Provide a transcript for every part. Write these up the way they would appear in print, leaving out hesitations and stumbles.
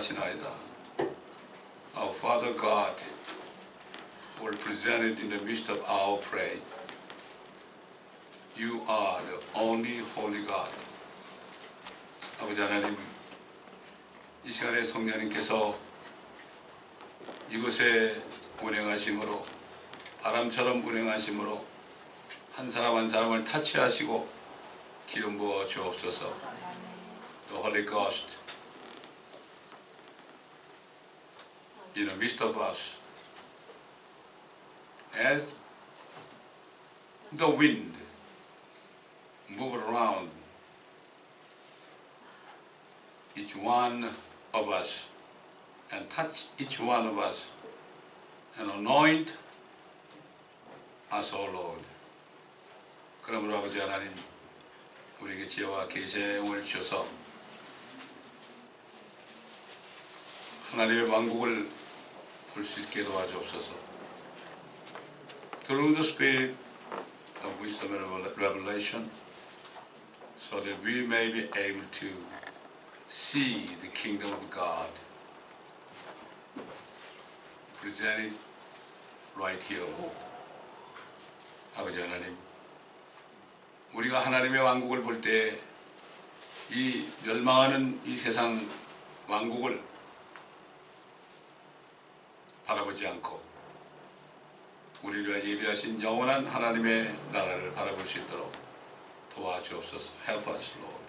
기도하시나이다. Our Father God, were presented in the midst of our praise. You are the only holy God. 아버지 하나님, 이 시간에 성령님께서 이곳에 운행하심으로, 바람처럼 운행하심으로 한 사람 한 사람을 타치하시고 기름 부어 주옵소서. The Holy Ghost in the midst of us, as the wind move around each one of us and touch each one of us and anoint us, O Lord. 그러므로 아버지 하나님, 우리에게 지혜와 계시의 영을 주셔서 하나님의 왕국을 볼 수 있게 도와주옵소서. Through the spirit of wisdom and revelation, so that we may be able to see the kingdom of God presented right here. 아버지 하나님, 우리가 하나님의 왕국을 볼 때 이 멸망하는 이 세상 왕국을 바라보지 않고 우리를 위하여 예비하신 영원한 하나님의 나라를 바라볼 수 있도록 도와주옵소서. Help us, Lord.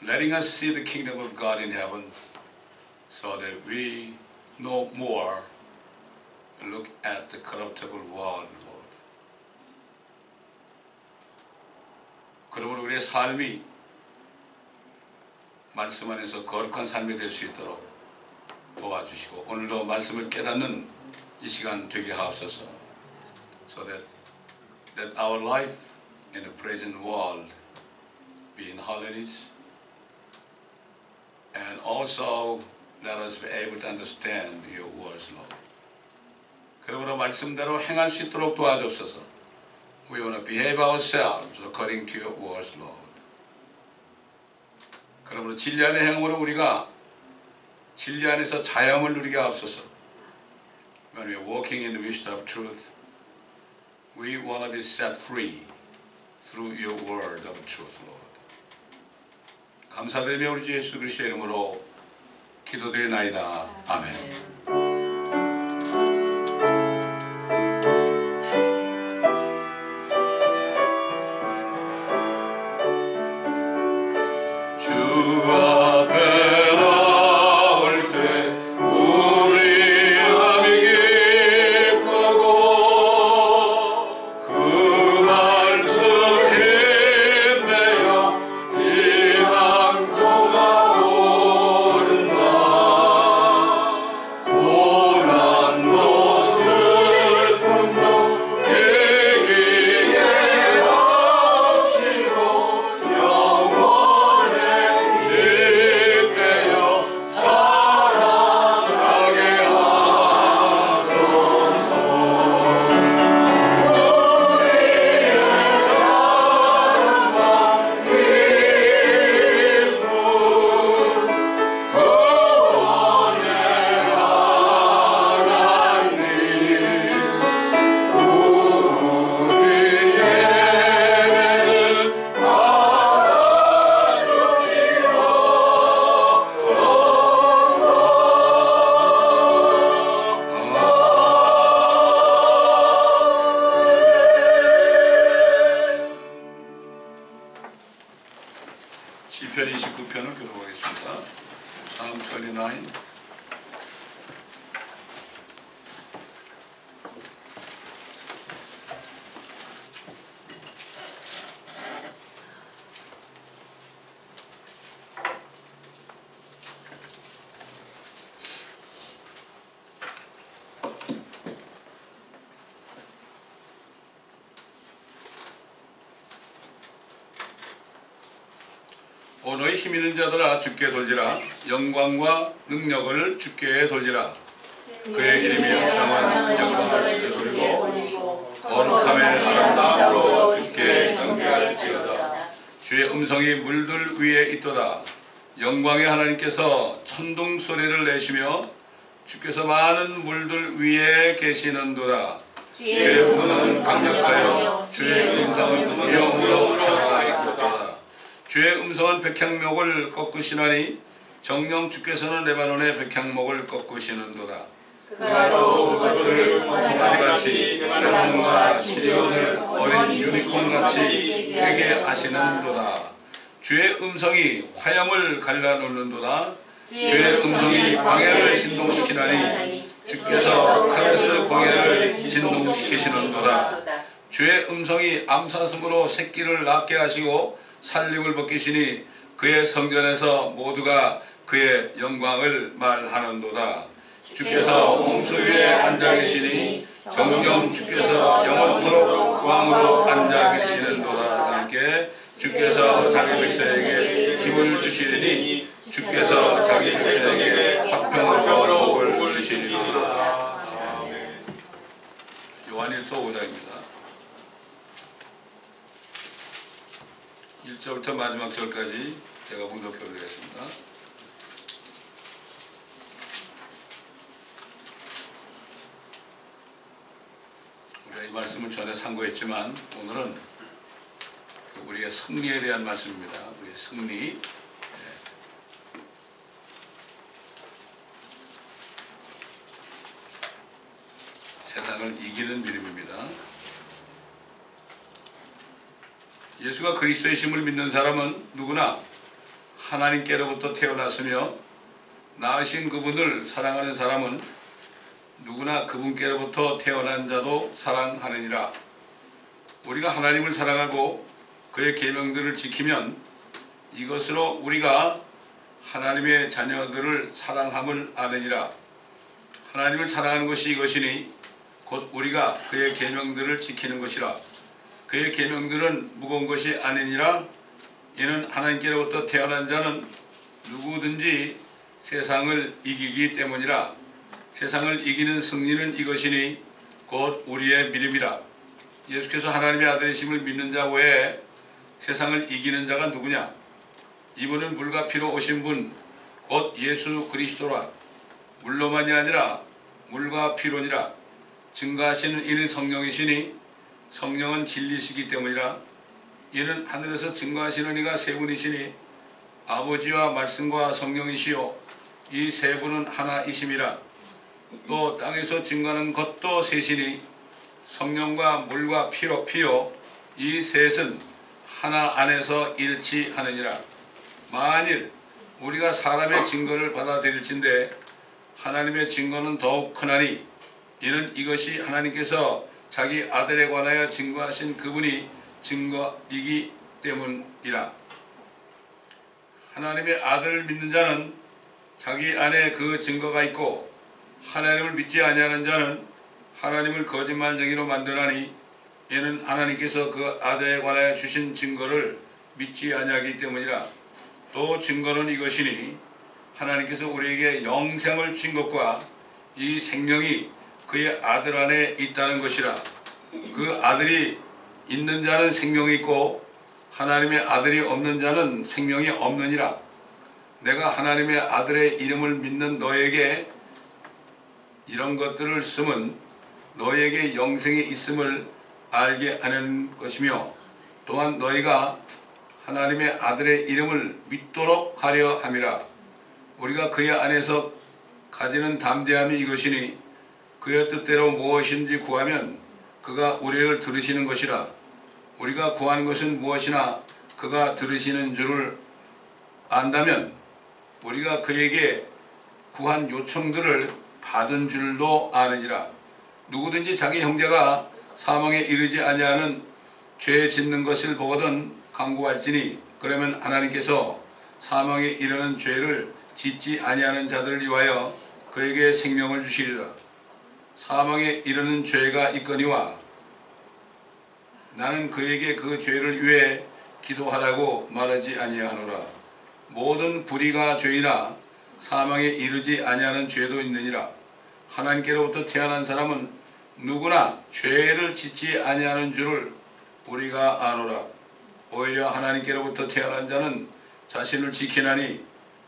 Letting us see the kingdom of God in heaven, so that we no more look at the corruptible world, Lord. 그러므로 우리의 삶이 말씀 안에서 거룩한 삶이 될 수 있도록 도와주시고, 오늘도 말씀을 깨닫는 이 시간 되게 하옵소서. So that our life in the present world be in holiness, and also let us be able to understand your words, Lord. 그러므로 말씀대로 행할 수 있도록 도와주옵소서. We want to behave ourselves according to your words, Lord. 그러므로 진리 안의 행함으로 우리가 진리 안에서 자유함을 누리게 하옵소서. When we are walking in the wisdom of truth, we want to be set free through your word of truth, Lord. 감사드리며 우리 주 예수 그리스도의 이름으로 기도드리나이다. 아멘. 시편 29편을 교독하겠습니다. Psalm 29. 오 너희 힘 있는 자들아 주께 돌리라. 영광과 능력을 주께 돌리라. 그의 이름이 합당한 영광을 주께 돌리고 거룩함의 아름다움으로 주께 경배할지어다. 주의 음성이 물들 위에 있도다. 영광의 하나님께서 천둥 소리를 내시며 주께서 많은 물들 위에 계시는도다. 주의 음성은 강력하여 주의 음성은 위엄으로 전하였도다. 주의 음성은 백향목을 꺾으시나니 정녕 주께서는 레바논의 백향목을 꺾으시는도다. 그가 또 그것들을 송아지같이 레바논과 시리온을 어린 유니콘같이 되게 하시는도다. 주의 음성이 화염을 갈라놓는도다. 주의 음성이 광야를 진동시키나니 주께서 카데스 광야를 진동시키시는도다. 주의 음성이 암사슴으로 새끼를 낳게 하시고 살림을 벗기시니 그의 성전에서 모두가 그의 영광을 말하는도다. 주께서 홍수 위에 앉아 계시니 정령 주께서 영원토록 왕으로 앉아 계시는도다. 함께 주께서 자기 백성에게 힘을 주시리니 주께서 자기 백성에게 화평으로 복을 주시리로다. 요한일서 5장입니다. 1절부터 마지막 절까지 제가 봉독해 드리겠습니다. 우리가 이 말씀을 전에 상고했지만 오늘은 우리의 승리에 대한 말씀입니다. 우리의 승리. 세상을 이기는 믿음입니다. 예수가 그리스도이심을 믿는 사람은 누구나 하나님께로부터 태어났으며 낳으신 그분을 사랑하는 사람은 누구나 그분께로부터 태어난 자도 사랑하느니라. 우리가 하나님을 사랑하고 그의 계명들을 지키면 이것으로 우리가 하나님의 자녀들을 사랑함을 아느니라. 하나님을 사랑하는 것이 이것이니 곧 우리가 그의 계명들을 지키는 것이라. 그의 계명들은 무거운 것이 아니니라. 이는 하나님께로부터 태어난 자는 누구든지 세상을 이기기 때문이라. 세상을 이기는 승리는 이것이니 곧 우리의 믿음이라. 예수께서 하나님의 아들이심을 믿는 자 외에 세상을 이기는 자가 누구냐? 이분은 물과 피로 오신 분 곧 예수 그리스도라. 물로만이 아니라 물과 피로니라. 증거하시는 이는 성령이시니 성령은 진리시기 때문이라. 이는 하늘에서 증거하시는 이가 세 분이시니 아버지와 말씀과 성령이시요 이 세 분은 하나이심이라. 또 땅에서 증거하는 것도 셋이니 성령과 물과 피요 이 셋은 하나 안에서 일치하느니라. 만일 우리가 사람의 증거를 받아들일진대 하나님의 증거는 더욱 크나니 이는 이것이 하나님께서 자기 아들에 관하여 증거하신 그분이 증거이기 때문이라. 하나님의 아들을 믿는 자는 자기 안에 그 증거가 있고 하나님을 믿지 아니하는 자는 하나님을 거짓말쟁이로 만드나니 이는 하나님께서 그 아들에 관하여 주신 증거를 믿지 아니하기 때문이라. 또 증거는 이것이니 하나님께서 우리에게 영생을 주신 것과 이 생명이 그의 아들 안에 있다는 것이라. 그 아들이 있는 자는 생명이 있고 하나님의 아들이 없는 자는 생명이 없느니라. 내가 하나님의 아들의 이름을 믿는 너에게 이런 것들을 쓰면 너에게 영생이 있음을 알게 하는 것이며 또한 너희가 하나님의 아들의 이름을 믿도록 하려 함이라. 우리가 그의 안에서 가지는 담대함이 이것이니 그의 뜻대로 무엇인지 구하면 그가 우리를 들으시는 것이라. 우리가 구하는 것은 무엇이나 그가 들으시는 줄을 안다면 우리가 그에게 구한 요청들을 받은 줄도 아느니라. 누구든지 자기 형제가 사망에 이르지 아니하는 죄 짓는 것을 보거든 강구할지니 그러면 하나님께서 사망에 이르는 죄를 짓지 아니하는 자들을 위하여 그에게 생명을 주시리라. 사망에 이르는 죄가 있거니와 나는 그에게 그 죄를 위해 기도하라고 말하지 아니하노라. 모든 불의가 죄이나 사망에 이르지 아니하는 죄도 있느니라. 하나님께로부터 태어난 사람은 누구나 죄를 짓지 아니하는 줄을 우리가 아노라. 오히려 하나님께로부터 태어난 자는 자신을 지키나니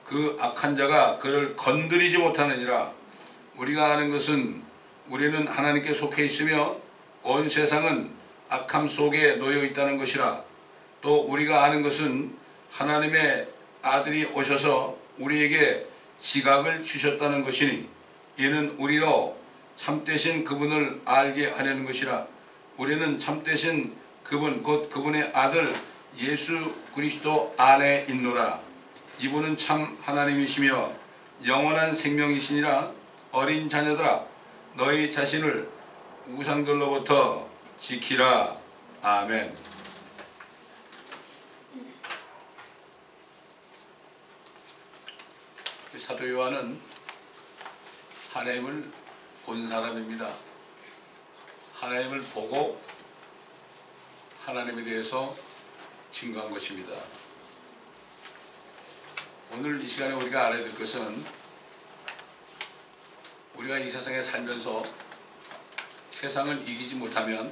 그 악한 자가 그를 건드리지 못하느니라. 우리가 아는 것은 우리는 하나님께 속해 있으며 온 세상은 악함 속에 놓여 있다는 것이라. 또 우리가 아는 것은 하나님의 아들이 오셔서 우리에게 지각을 주셨다는 것이니 이는 우리로 참되신 그분을 알게 하려는 것이라. 우리는 참되신 그분 곧 그분의 아들 예수 그리스도 안에 있노라. 이분은 참 하나님이시며 영원한 생명이시니라. 어린 자녀들아 너희 자신을 우상들로부터 지키라. 아멘. 사도 요한은 하나님을 본 사람입니다. 하나님을 보고 하나님에 대해서 증거한 것입니다. 오늘 이 시간에 우리가 알아야 될 것은 우리가 이 세상에 살면서 세상을 이기지 못하면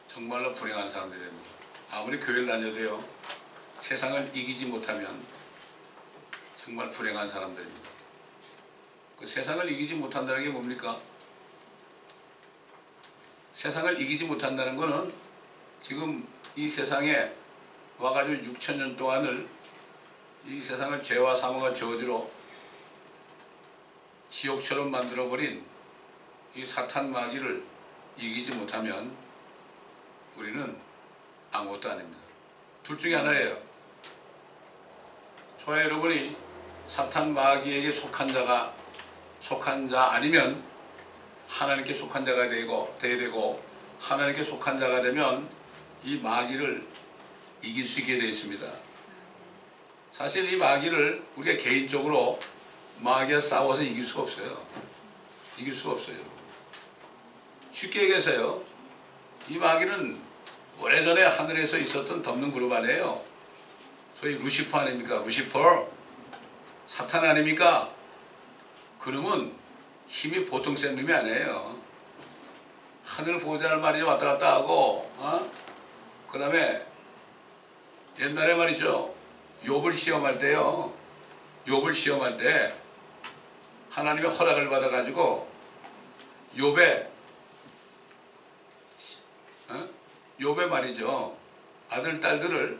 정말로 불행한 사람들이 됩니다. 아무리 교회를 다녀도요, 세상을 이기지 못하면 정말 불행한 사람들입니다. 그 세상을 이기지 못한다는 게 뭡니까? 세상을 이기지 못한다는 것은 지금 이 세상에 와가지고 6,000년 동안을 이 세상을 죄와 사망과 저주로 지옥처럼 만들어버린 이 사탄 마귀를 이기지 못하면 우리는 아무것도 아닙니다. 둘 중에 하나예요. 저와 여러분이 사탄 마귀에게 속한 자 아니면 하나님께 속한 자가 돼야 되고 하나님께 속한 자가 되면 이 마귀를 이길 수 있게 되어 있습니다. 사실 이 마귀를 우리가 개인적으로 마귀와 싸워서 이길 수가 없어요. 이길 수가 없어요. 쉽게 얘기해서요, 이 마귀는 오래전에 하늘에서 있었던 덮는 그룹 아니에요. 소위 루시퍼 아닙니까? 루시퍼 사탄 아닙니까? 그놈은 힘이 보통 센 놈이 아니에요. 하늘 보호자를 말이죠, 왔다 갔다 하고, 그 다음에 옛날에 말이죠, 욥을 시험할 때요, 욥을 시험할 때 하나님의 허락을 받아가지고 욥의 말이죠, 아들 딸들을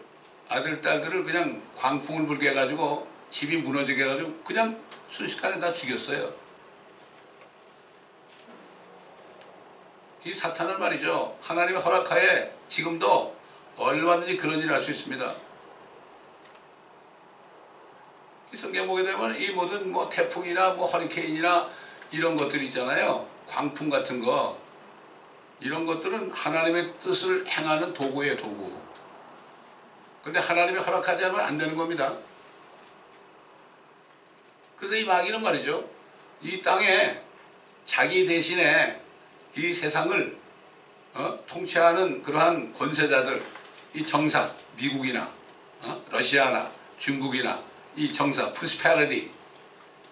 그냥 광풍을 불게 해가지고 집이 무너지게 해가지고 그냥 순식간에 다 죽였어요. 이 사탄은 말이죠, 하나님의 허락하에 지금도 얼마든지 그런 일을 할 수 있습니다. 이 성경 보게 되면 이 모든 뭐 태풍이나 뭐 허리케인이나 이런 것들이 있잖아요. 광풍 같은 거, 이런 것들은 하나님의 뜻을 행하는 도구예요, 도구. 그런데 하나님이 허락하지 않으면 안 되는 겁니다. 그래서 이 마귀는 말이죠, 이 땅에 자기 대신에 이 세상을 통치하는 그러한 권세자들, 이 정사, 미국이나 러시아나 중국이나 이 정사, 프로스페리티,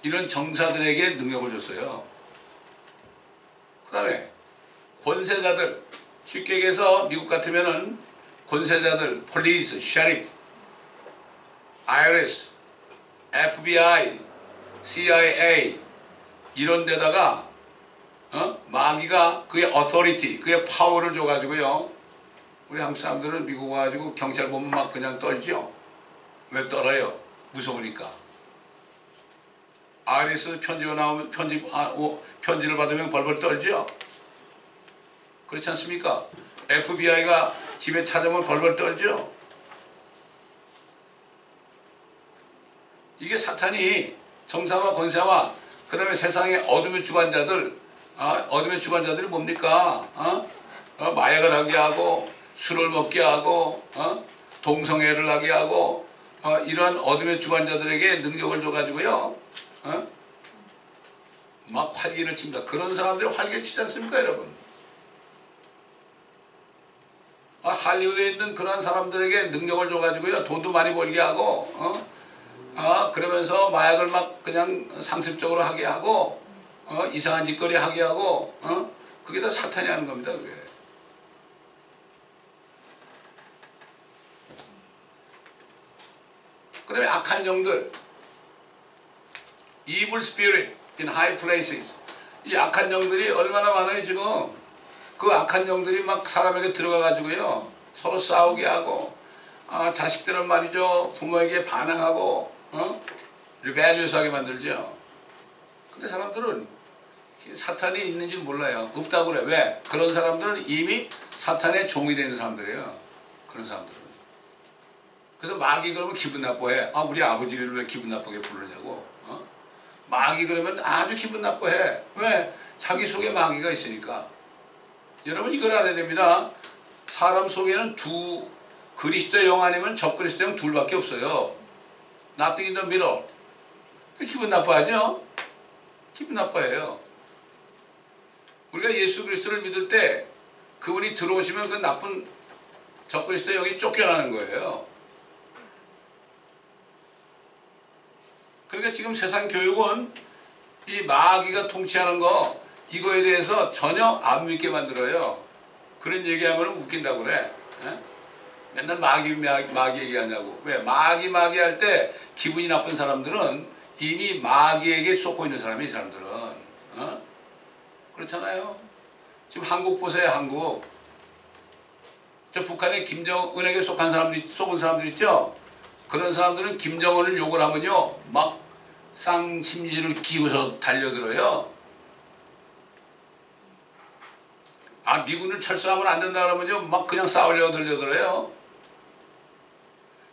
이런 정사들에게 능력을 줬어요. 그 다음에 권세자들, 쉽게 얘기해서 미국 같으면은 권세자들, 폴리스, 셰리프, IRS, FBI, CIA 이런 데다가 마귀가 그의 authority, 그의 파워를 줘가지고요, 우리 한국 사람들은 미국 와가지고 경찰 보면 막 그냥 떨죠. 왜 떨어요? 무서우니까. IRS 편지가 나오면 편지를 받으면 벌벌 떨죠. 그렇지 않습니까? FBI가 집에 찾아오면 벌벌 떨죠. 이게 사탄이 정사와 권세와 그 다음에 세상의 어둠의 주관자들, 어둠의 주관자들이 뭡니까? 마약을 하게 하고 술을 먹게 하고 동성애를 하게 하고 이러한 어둠의 주관자들에게 능력을 줘가지고요, 막 활기를 칩니다. 그런 사람들이 활기를 치지 않습니까, 여러분? 할리우드에 있는 그런 사람들에게 능력을 줘가지고요, 돈도 많이 벌게 하고, 그러면서 마약을 막 그냥 상습적으로 하게 하고, 이상한 짓거리 하게 하고, 그게 다 사탄이 하는 겁니다, 그게. 그 다음에 악한 영들, evil spirit in high places. 이 악한 영들이 얼마나 많아요 지금. 그 악한 영들이 막 사람에게 들어가가지고요 서로 싸우게 하고, 자식들은 말이죠 부모에게 반항하고 리벨리어스하게 만들죠. 근데 사람들은 사탄이 있는 줄 몰라요. 없다고 그래. 왜? 그런 사람들은 이미 사탄의 종이 되는 사람들이에요. 그런 사람들은. 그래서 마귀 그러면 기분 나빠해. 우리 아버지를 왜 기분 나쁘게 부르냐고. 마귀 그러면 아주 기분 나빠해. 왜? 자기 속에 마귀가 있으니까. 여러분 이걸 알아야 됩니다. 사람 속에는 그리스도의 영 아니면 적그리스도의 영 둘밖에 없어요. Nothing in the middle. 기분 나빠하죠? 기분 나빠해요. 우리가 예수 그리스도를 믿을 때 그분이 들어오시면 그 나쁜 적그리스도의 영이 쫓겨나는 거예요. 그러니까 지금 세상 교육은 이 마귀가 통치하는 거 이거에 대해서 전혀 안 믿게 만들어요. 그런 얘기하면 웃긴다고 그래. 맨날 마귀 얘기하냐고. 왜? 마귀 할 때 기분이 나쁜 사람들은 이미 마귀에게 쏟고 있는 사람이 이 사람들은. 그렇잖아요. 지금 한국 보세요. 한국. 저 북한의 김정은에게 속은 사람들 있죠? 그런 사람들은 김정은을 욕을 하면요 막 쌍심지를 기고서 달려들어요. 미군을 철수하면 안 된다 그러면요 막 그냥 싸우려고 들려들어요.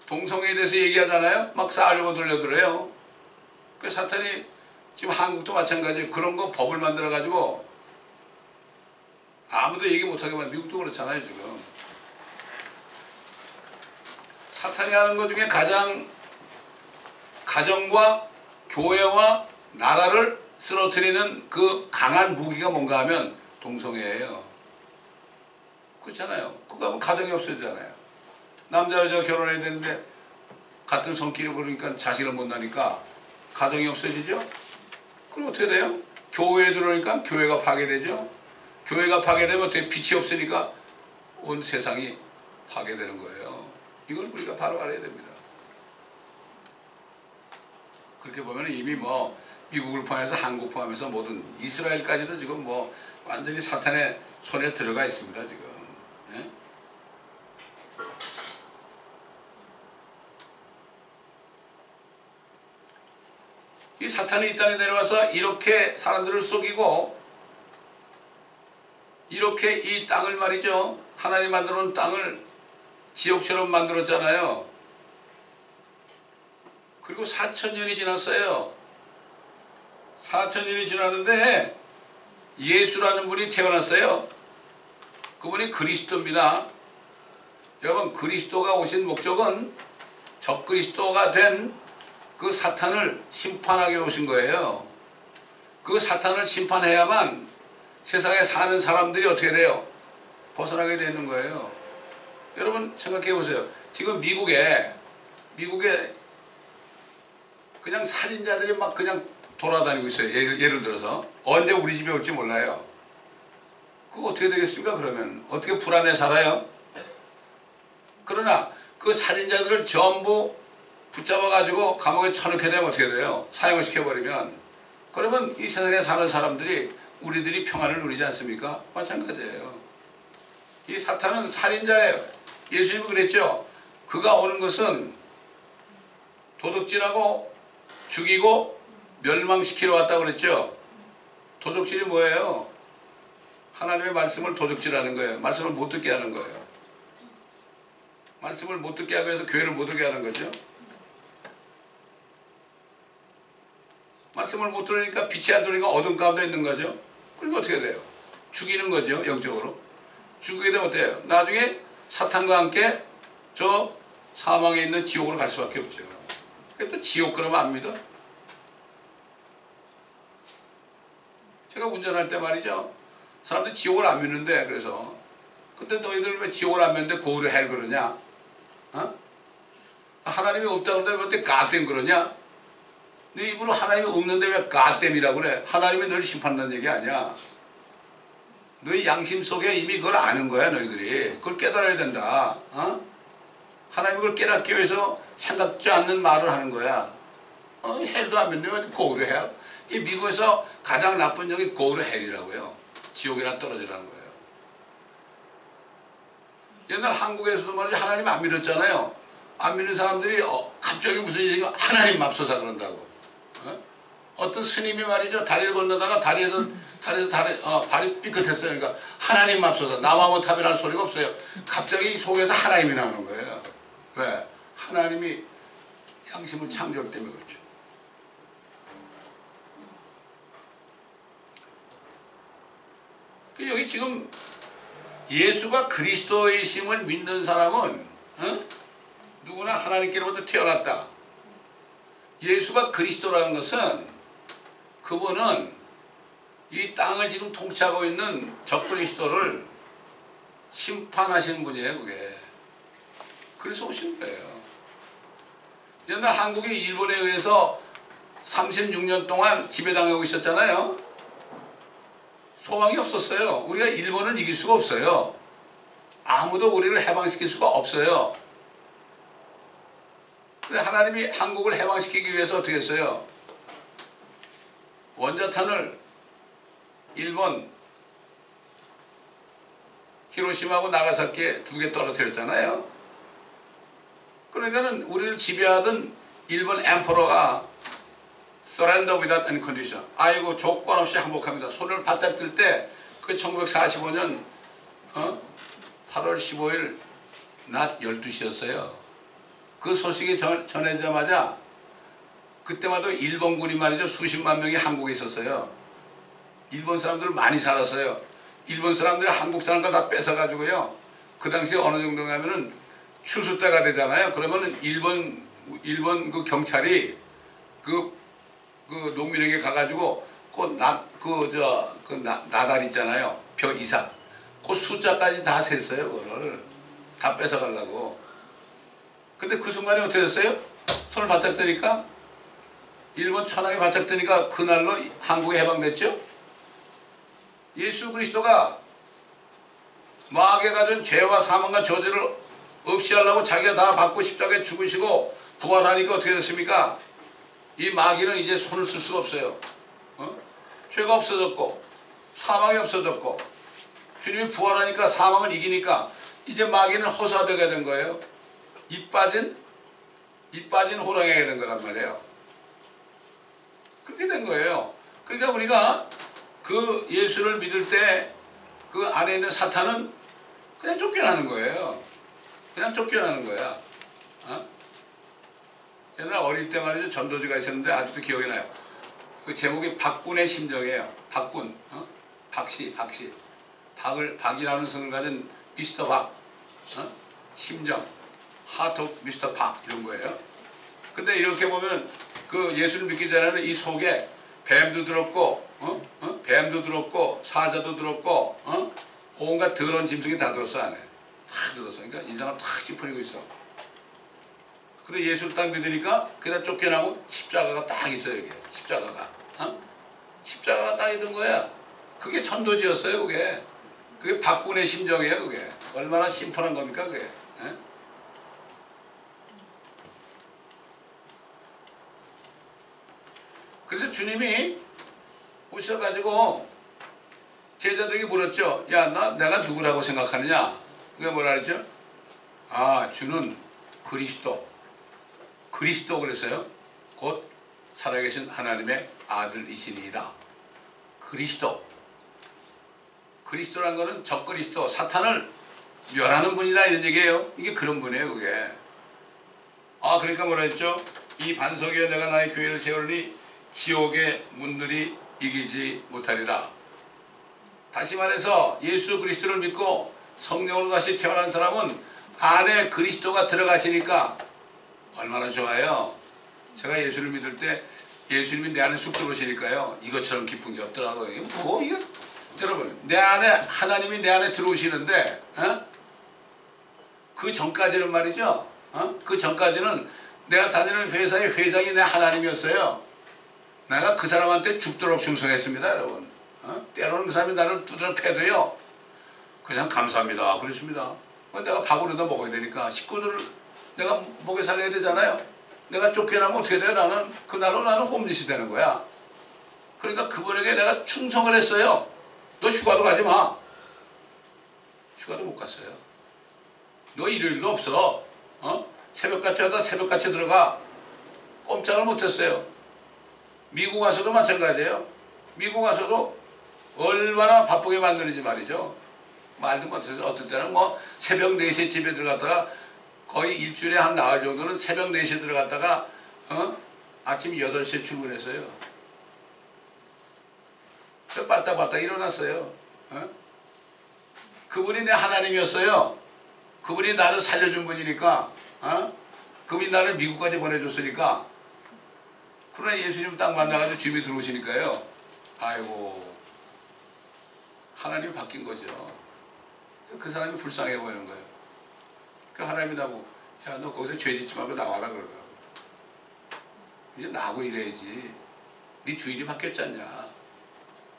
동성애에 대해서 얘기하잖아요. 막 싸우려고 들려들어요. 그 사탄이 지금 한국도 마찬가지예요. 그런 거 법을 만들어 가지고 아무도 얘기 못하게 만들고, 미국도 그렇잖아요 지금. 사탄이 하는 것 중에 가장 가정과 교회와 나라를 쓰러뜨리는 그 강한 무기가 뭔가 하면 동성애예요. 그렇잖아요. 그거 하면 가정이 없어지잖아요. 남자 여자가 결혼해야 되는데 같은 성끼리 그러니까 자식을 못 나니까 가정이 없어지죠. 그럼 어떻게 돼요? 교회에 들어오니까 교회가 파괴되죠. 교회가 파괴되면 어떻게 빛이 없으니까 온 세상이 파괴되는 거예요. 이걸 우리가 바로 알아야 됩니다. 그렇게 보면 이미 미국을 포함해서 한국 포함해서 모든 이스라엘까지도 지금 완전히 사탄의 손에 들어가 있습니다 지금. 예? 이 사탄이 이 땅에 내려와서 이렇게 사람들을 속이고 이렇게 이 땅을 말이죠 하나님 만들어 놓은 땅을 지옥처럼 만들었잖아요. 그리고 4000년이 지났어요. 4000년이 지났는데 예수라는 분이 태어났어요. 그분이 그리스도입니다. 여러분 그리스도가 오신 목적은 적그리스도가 된 그 사탄을 심판하게 오신 거예요. 그 사탄을 심판해야만 세상에 사는 사람들이 어떻게 돼요? 벗어나게 되는 거예요. 여러분 생각해 보세요. 지금 미국에 그냥 살인자들이 막 그냥 돌아다니고 있어요. 예를 들어서 언제 우리 집에 올지 몰라요. 그거 어떻게 되겠습니까? 그러면 어떻게 불안해 살아요? 그러나 그 살인자들을 전부 붙잡아 가지고 감옥에 쳐넣게 되면 어떻게 돼요? 사형을 시켜버리면. 그러면 이 세상에 사는 사람들이 우리들이 평안을 누리지 않습니까? 마찬가지예요. 이 사탄은 살인자예요. 예수님이 그랬죠. 그가 오는 것은 도둑질하고 죽이고 멸망시키러 왔다고 그랬죠. 도둑질이 뭐예요? 하나님의 말씀을 도둑질하는 거예요. 말씀을 못 듣게 하는 거예요. 말씀을 못 듣게 하기 위해서 교회를 못 오게 하는 거죠. 말씀을 못 들으니까 빛이 안 들으니까 어둠 가운데 있는 거죠. 그리고 어떻게 돼요? 죽이는 거죠. 영적으로. 죽이게 되면 어때요? 나중에 사탄과 함께 저 사망에 있는 지옥으로 갈 수밖에 없죠. 또 지옥 그러면 안 믿어? 제가 운전할 때 말이죠. 사람들이 지옥을 안 믿는데 그래서 근데 너희들 왜 지옥을 안 믿는데 고우려 헬 그러냐? 하나님이 없다고 그러는데 왜 그때 가댐 그러냐? 너 입으로 하나님이 없는데 왜 가댐이라고 그래? 하나님이 널 심판한다는 얘기 아니야. 너희 양심 속에 이미 그걸 아는 거야 너희들이. 그걸 깨달아야 된다. 하나님이 그걸 깨닫기 위해서 생각지 않는 말을 하는 거야. 헬도 안 믿는 go to hell. 이 미국에서 가장 나쁜 적이 go to hell이라고요. 지옥이나 떨어지라는 거예요. 옛날 한국에서도 말이죠. 하나님 안 믿었잖아요. 안 믿는 사람들이 갑자기 무슨 일이 생기면 하나님 맙소사 그런다고. 어떤 스님이 말이죠. 다리를 건너다가 다리에서 발이 삐끗했어요. 그러니까 하나님 맙소사 나와모탑이라는 소리가 없어요. 갑자기 속에서 하나님이 나오는 거예요. 왜? 하나님이 양심을 창조하기 때문에 그렇죠. 여기 지금 예수가 그리스도이심을 믿는 사람은 누구나 하나님께로부터 태어났다. 예수가 그리스도라는 것은 그분은 이 땅을 지금 통치하고 있는 적그리스도를 심판하시는 분이에요. 그게. 그래서 오신 거예요. 옛날 한국이 일본에 의해서 36년 동안 지배당하고 있었잖아요. 소망이 없었어요. 우리가 일본을 이길 수가 없어요. 아무도 우리를 해방시킬 수가 없어요. 근데 하나님이 한국을 해방시키기 위해서 어떻게 했어요? 원자탄을 일본 히로시마하고 나가사키에 2개 떨어뜨렸잖아요. 그러니까는 우리를 지배하던 일본 엠퍼러가 surrender without any condition. 아이고 조건 없이 항복합니다. 손을 바짝 들 때 그 1945년 8월 15일 낮 12시였어요. 그 소식이 전해지자마자 그때마다 일본군이 말이죠. 수십만 명이 한국에 있었어요. 일본 사람들 많이 살았어요. 일본 사람들이 한국 사람과 다 뺏어가지고요. 그 당시에 어느 정도냐면은 추수 때가 되잖아요. 그러면은 일본 그 경찰이 그 농민에게 가가지고 나달 있잖아요. 벼 이삭. 그 숫자까지 다 셌어요. 그거를 다 뺏어가려고. 근데 그 순간에 어떻게 됐어요? 손을 바짝 드니까 일본 천황이 바짝 드니까 그날로 한국이 해방됐죠. 예수 그리스도가 마귀가 가진 죄와 사망과 저주를 없이 하려고 자기가 다 받고 십자가에 죽으시고 부활하니까 어떻게 됐습니까? 이 마귀는 이제 손을 쓸 수가 없어요. 죄가 없어졌고 사망이 없어졌고 주님이 부활하니까 사망을 이기니까 이제 마귀는 허사되게 된 거예요. 입 빠진 호랑이가 된 거란 말이에요. 그렇게 된 거예요. 그러니까 우리가 그 예수를 믿을 때 그 안에 있는 사탄은 그냥 쫓겨나는 거예요. 그냥 쫓겨나는 거야. 옛날 어릴 때 말이죠. 전도지가 있었는데 아직도 기억이 나요. 그 제목이 박군의 심정이에요. 박군. 박씨. 박이라는 성을 가진 미스터 박. 심정. 하트 오브 미스터 박. 이런 거예요. 근데 이렇게 보면 그 예수를 믿기 전에는 이 속에 뱀도 들었고, 뱀도 들었고, 사자도 들었고, 온갖 더러운 짐승이 다 들었어, 안에. 다 들었어. 그러니까 인상을 탁 찌푸리고 있어. 근데 예수를 딱 믿으니까 그냥 쫓겨나고 십자가가 딱 있어요, 여기. 십자가가. 십자가가 딱 있는 거야. 그게 천도지였어요, 그게. 그게 박군의 심정이에요, 그게. 얼마나 심플한 겁니까, 그게. 그래서 주님이 오셔가지고 제자들에게 물었죠. 야, 내가 누구라고 생각하느냐? 그게 뭐라 그랬죠? 주는 그리스도 그랬어요. 곧 살아계신 하나님의 아들이시니이다. 그리스도란 거는 적그리스도, 사탄을 멸하는 분이다 이런 얘기예요. 이게 그런 분이에요, 그게. 그러니까 뭐라 했죠? 이 반석 위에 내가 나의 교회를 세우니 지옥의 문들이 이기지 못하리라. 다시 말해서 예수 그리스도를 믿고 성령으로 다시 태어난 사람은 안에 그리스도가 들어가시니까 얼마나 좋아요. 제가 예수를 믿을 때 예수님이 내 안에 쑥 들어오시니까요. 이것처럼 기쁜 게 없더라고요. 이거 여러분, 내 안에 하나님이 내 안에 들어오시는데 그 전까지는 말이죠. 그 전까지는 내가 다니는 회사의 회장이 내 하나님이었어요. 내가 그 사람한테 죽도록 충성했습니다, 여러분. 때로는 그 사람이 나를 두드려 패도요. 그냥 감사합니다. 그랬습니다. 내가 밥으로도 먹어야 되니까 식구들 내가 먹여 살려야 되잖아요. 내가 쫓겨나면 어떻게 돼요? 그날로 나는 홈리스 되는 거야. 그러니까 그분에게 내가 충성을 했어요. 너 휴가도 가지 마. 휴가도 못 갔어요. 너 일요일도 없어. 새벽같이 하다 새벽같이 들어가. 꼼짝을 못했어요. 미국 와서도 마찬가지예요. 미국 와서도 얼마나 바쁘게 만드는지 말이죠. 말도 못해서 어떤 때는 뭐 새벽 4시에 집에 들어갔다가 거의 일주일에 한 나흘 정도는 새벽 4시에 들어갔다가 아침 8시에 출근했어요. 빨딱빨딱 일어났어요. 그분이 내 하나님이었어요. 그분이 나를 살려준 분이니까, 그분이 나를 미국까지 보내줬으니까. 그러나 예수님 딱 만나가지고 집에 들어오시니까요. 아이고, 하나님이 바뀐 거죠. 그 사람이 불쌍해 보이는 거예요. 그 하나님이 나보고, 야, 너 거기서 죄 짓지 말고 나와라 그러더라고. 이제 나하고 이래야지. 네 주인이 바뀌었지 않냐.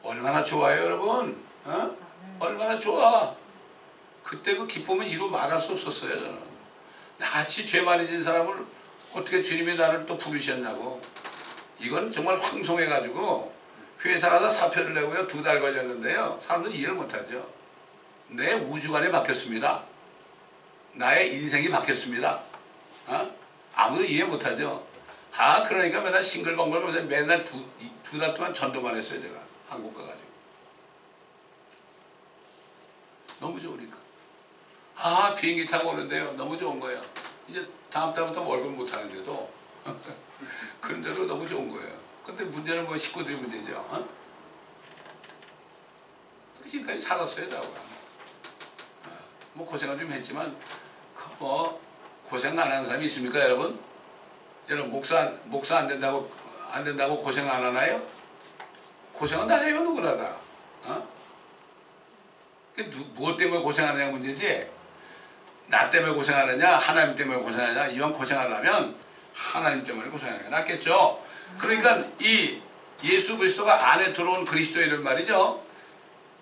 얼마나 좋아요, 여러분? 얼마나 좋아. 그때 그 기쁨은 이루 말할 수 없었어요, 저는. 나같이 죄 많이 진 사람을 어떻게 주님이 나를 또 부르셨냐고. 이건 정말 황송해가지고 회사 가서 사표를 내고요. 2달 걸렸는데요. 사람들은 이해를 못하죠. 내 우주관이 바뀌었습니다. 나의 인생이 바뀌었습니다. 아무도 이해 못하죠. 그러니까 맨날 싱글벙글 그러면서 맨날 두 달 동안 전도만 했어요, 제가. 한국 가가지고. 너무 좋으니까. 비행기 타고 오는데요. 너무 좋은 거예요. 이제 다음 달부터 월급 못 하는데도. 그런데도 너무 좋은 거예요. 근데 문제는 뭐 식구들이 문제죠. 지금까지 살았어요, 자고가. 뭐 고생을 좀 했지만, 뭐 고생 안 하는 사람이 있습니까, 여러분? 여러분 목사 안 된다고 고생 안 하나요? 고생은 다 해요, 누구나 다. 무엇 때문에 고생하느냐 문제지. 나 때문에 고생하느냐, 하나님 때문에 고생하느냐. 이왕 고생하려면 하나님 때문에 고생하는 게 낫겠죠. 그러니까 이 예수 그리스도가 안에 들어온 그리스도인은 말이죠.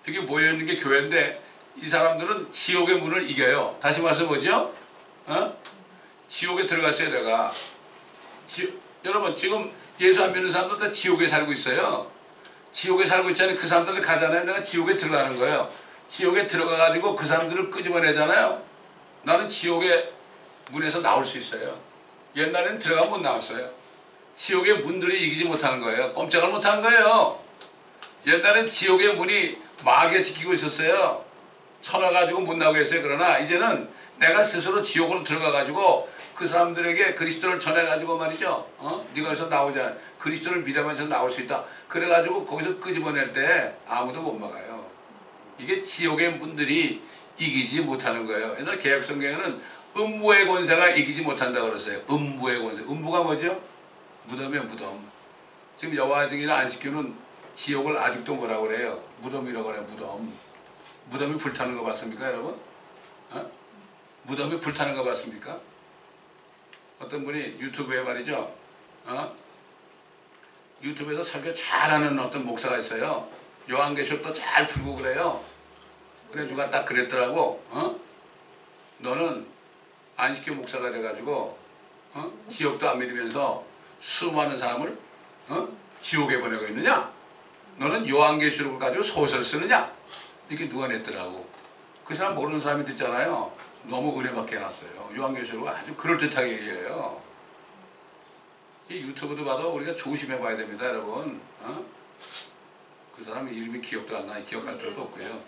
여기 모여있는 게 교회인데 이 사람들은 지옥의 문을 이겨요. 다시 말해서 뭐죠? 지옥에 들어갔어요, 내가. 여러분, 지금 예수 안 믿는 사람들 다 지옥에 살고 있어요. 지옥에 살고 있잖아요. 그 사람들 가잖아요. 내가 지옥에 들어가는 거예요. 지옥에 들어가가지고 그 사람들을 끄집어내잖아요. 나는 지옥의 문에서 나올 수 있어요. 옛날에는 들어가면 못 나왔어요. 지옥의 문들이 이기지 못하는 거예요. 꼼짝을 못하는 거예요. 옛날엔 지옥의 문이 마귀가 지키고 있었어요. 쳐놔가지고 못 나오게 했어요. 그러나 이제는 내가 스스로 지옥으로 들어가가지고 그 사람들에게 그리스도를 전해가지고 말이죠. 네가 여기서 나오자. 그리스도를 믿으면서 나올 수 있다. 그래가지고 거기서 끄집어낼 때 아무도 못 막아요. 이게 지옥의 문들이 이기지 못하는 거예요. 옛날 개혁성경에는 음부의 권세가 이기지 못한다고 그랬어요. 음부의 권세. 음부가 뭐죠? 무덤이에요, 무덤. 지금 여호와 증인이나 안식교는 지옥을 아직도 뭐라고 그래요? 무덤이라고 그래요, 무덤. 무덤이 불타는 거 봤습니까, 여러분? 무덤이 불타는 거 봤습니까? 어떤 분이 유튜브에 말이죠. 유튜브에서 설교 잘하는 어떤 목사가 있어요. 요한계시록도 잘 풀고 그래요. 근데 누가 딱 그랬더라고. 너는 안식교 목사가 돼가지고 지옥도 안 믿으면서 수많은 사람을 지옥에 보내고 있느냐? 너는 요한계시록을 가지고 소설 쓰느냐? 이게 누가 냈더라고. 그 사람 모르는 사람이 듣잖아요. 너무 은혜받게 해놨어요. 요한계시록을 아주 그럴듯하게 얘기해요. 이 유튜브도 봐도 우리가 조심해 봐야 됩니다, 여러분. 그 사람 이름이 기억도 안 나. 기억할 필요도 없고요.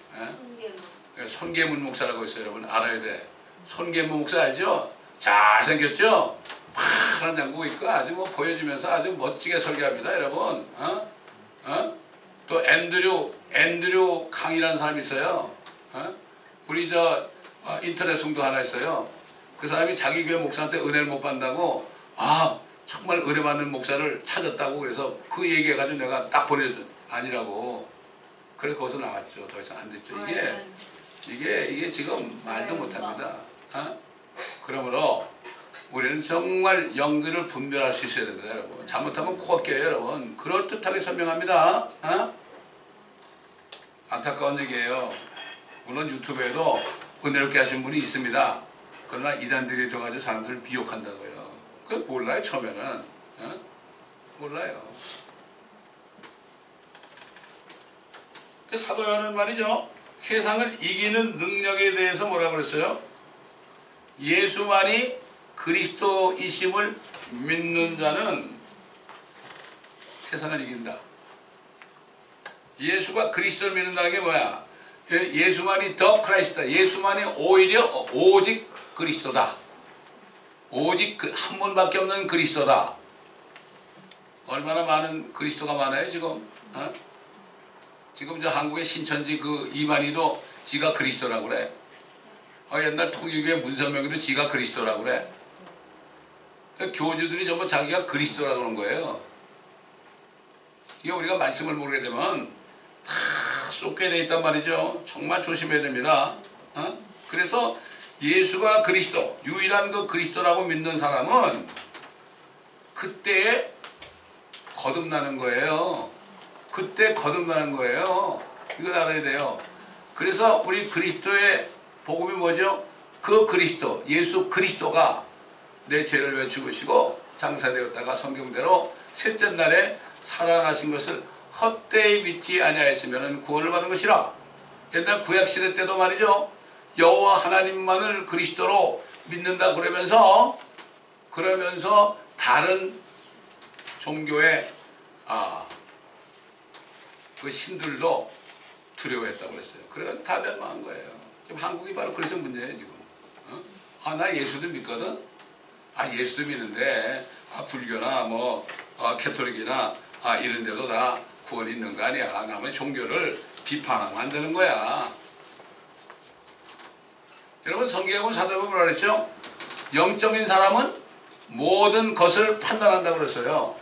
손계문 목사라고 있어요, 여러분. 알아야 돼. 손계문 목사 알죠? 잘생겼죠? 파란 장구 입고 아주 뭐 보여주면서 아주 멋지게 설교합니다, 여러분. 또 앤드류 강이라는 사람이 있어요. 우리 인터넷 성도 하나 있어요. 그 사람이 자기 교회 목사한테 은혜를 못 받는다고 정말 은혜 받는 목사를 찾았다고 그래서 그 얘기해가지고 내가 딱 보내줘. 아니라고. 그래서 거기서 나왔죠. 더 이상 안 됐죠. 이게 지금 말도 못합니다. 그러므로 우리는 정말 영들을 분별할 수 있어야 됩니다, 여러분. 잘못하면 코 껴요, 여러분. 그럴듯하게 설명합니다. 안타까운 얘기예요. 물론 유튜브에도 은혜롭게 하신 분이 있습니다. 그러나 이단들이 돼가지고 사람들을 미혹한다고요. 그걸 몰라요, 처음에는. 어? 몰라요. 그 사도 요한은 말이죠, 세상을 이기는 능력에 대해서 뭐라고 그랬어요? 예수만이 그리스도이심을 믿는 자는 세상을 이긴다. 예수가 그리스도를 믿는다는 게 뭐야? 예수만이 더 크라이스트다. 예수만이 오직 그리스도다. 오직 한 분밖에 없는 그리스도다. 얼마나 많은 그리스도가 많아요 지금. 어? 지금 저 한국의 신천지 그 이만희도 지가 그리스도라고 그래. 옛날 통일교회 문선명이도 지가 그리스도라고 그래. 교주들이 전부 자기가 그리스도라고 그러는 거예요. 이게 우리가 말씀을 모르게 되면 다 쏟게 돼 있단 말이죠. 정말 조심해야 됩니다. 어? 그래서 예수가 그리스도, 유일한 그 그리스도라고 믿는 사람은 그때에 거듭나는 거예요. 그때 거듭나는 거예요. 이걸 알아야 돼요. 그래서 우리 그리스도의 복음이 뭐죠? 그 그리스도, 예수 그리스도가 내 죄를 왜 죽으시고 장사되었다가 성경대로 셋째 날에 살아나신 것을 헛되이 믿지 아니하였으면 구원을 받은 것이라. 옛날 구약시대 때도 말이죠, 여호와 하나님만을 그리스도로 믿는다 그러면서 다른 종교의 그 신들도 두려워했다고 그랬어요. 그래서 다 멸망한 거예요. 지금 한국이 바로 그래서 문제예요 지금. 나 예수도 믿거든. 예수도 믿는데 불교나 뭐 캐톨릭이나 이런 데도 다 구원이 있는 거 아니야. 남의 종교를 비판하면 안 되는 거야. 여러분, 성경은 사도가 뭐라 그랬죠? 영적인 사람은 모든 것을 판단한다고 그랬어요.